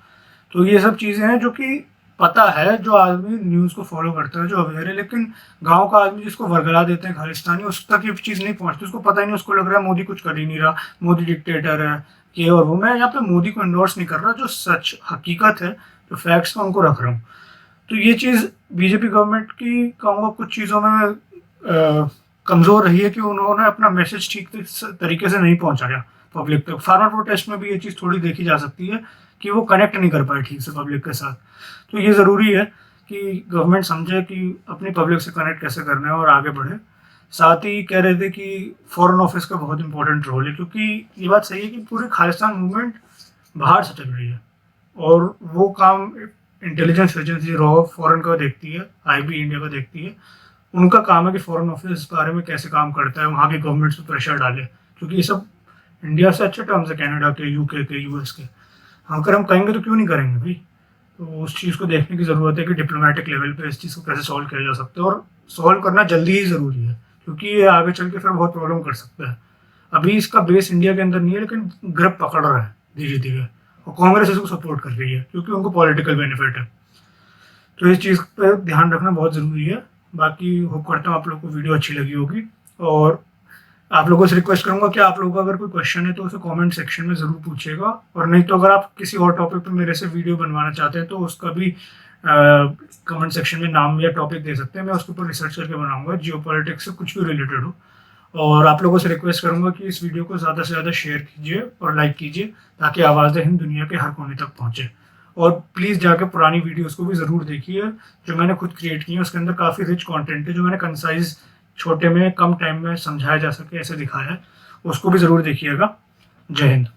तो ये सब चीज़ें हैं जो कि पता है, जो आदमी न्यूज़ को फॉलो करता है, जो अवेयर है। लेकिन गांव का आदमी जिसको वर्गला देते हैं खालिस्तानी, उस तक ये चीज़ नहीं पहुंचती, उसको पता ही नहीं। उसको लग रहा है मोदी कुछ कर ही नहीं रहा, मोदी डिक्टेटर है, ये और वो। मैं यहाँ पे मोदी को इंडोर्स नहीं कर रहा, जो सच हकीकत है, जो फैक्ट्स है, उनको रख रहा हूँ। तो ये चीज़ बीजेपी गवर्नमेंट की कहूँगा कुछ चीज़ों में कमज़ोर रही है कि उन्होंने अपना मैसेज ठीक तरीके से नहीं पहुंचाया पब्लिक तक। फार्मर प्रोटेस्ट में भी ये चीज़ थोड़ी देखी जा सकती है कि वो कनेक्ट नहीं कर पाए ठीक से पब्लिक के साथ। तो ये ज़रूरी है कि गवर्नमेंट समझे कि अपनी पब्लिक से कनेक्ट कैसे करना है और आगे बढ़े। साथ ही कह रहे थे कि फॉरेन ऑफिस का बहुत इंपॉर्टेंट रोल है, क्योंकि ये बात सही है कि पूरी खालिस्तान मूवमेंट बाहर से चल रही है, और वो काम इंटेलिजेंस एजेंसी रॉ फॉरेन का देखती है, आईबी इंडिया का देखती है। उनका काम है कि फॉरेन ऑफिस इस बारे में कैसे काम करता है, वहाँ की गवर्नमेंट्स पे प्रेशर डाले, क्योंकि ये सब इंडिया से अच्छे टर्म्स है, कनाडा के, यूके के, यूएस के। अगर हम कहेंगे तो क्यों नहीं करेंगे भाई। तो उस चीज़ को देखने की ज़रूरत है कि डिप्लोमेटिक लेवल पे इस चीज़ को कैसे सॉल्व किया जा सकता है, और सॉल्व करना जल्दी ही ज़रूरी है, क्योंकि ये आगे चल के फिर बहुत प्रॉब्लम कर सकता है। अभी इसका बेस इंडिया के अंदर नहीं है, लेकिन ग्रिप पकड़ रहा है धीरे धीरे, और कांग्रेस इसको सपोर्ट कर रही है क्योंकि उनको पॉलिटिकल बेनिफिट है। तो इस चीज़ पर ध्यान रखना बहुत ज़रूरी है। बाकी होप करता हूँ आप लोग को वीडियो अच्छी लगी होगी, और आप लोगों से रिक्वेस्ट करूंगा कि आप लोगों का अगर कोई क्वेश्चन है तो उसे कमेंट सेक्शन में ज़रूर पूछिएगा, और नहीं तो अगर आप किसी और टॉपिक पर मेरे से वीडियो बनवाना चाहते हैं तो उसका भी कमेंट सेक्शन में नाम या टॉपिक दे सकते हैं। मैं उसके ऊपर रिसर्च करके बनाऊंगा, जियो पॉलिटिक्स से कुछ भी रिलेटेड हो। और आप लोगों से रिक्वेस्ट करूंगा कि इस वीडियो को ज़्यादा से ज़्यादा शेयर कीजिए और लाइक कीजिए ताकि आवाज़ हिंद दुनिया के हर कोने तक पहुंचे। और प्लीज़ जाके पुरानी वीडियोस को भी ज़रूर देखिए जो मैंने खुद क्रिएट की है। उसके अंदर काफ़ी रिच कंटेंट है जो मैंने कंसाइज छोटे में कम टाइम में समझाया जा सके ऐसे दिखाया है, उसको भी ज़रूर देखिएगा। जय हिंद।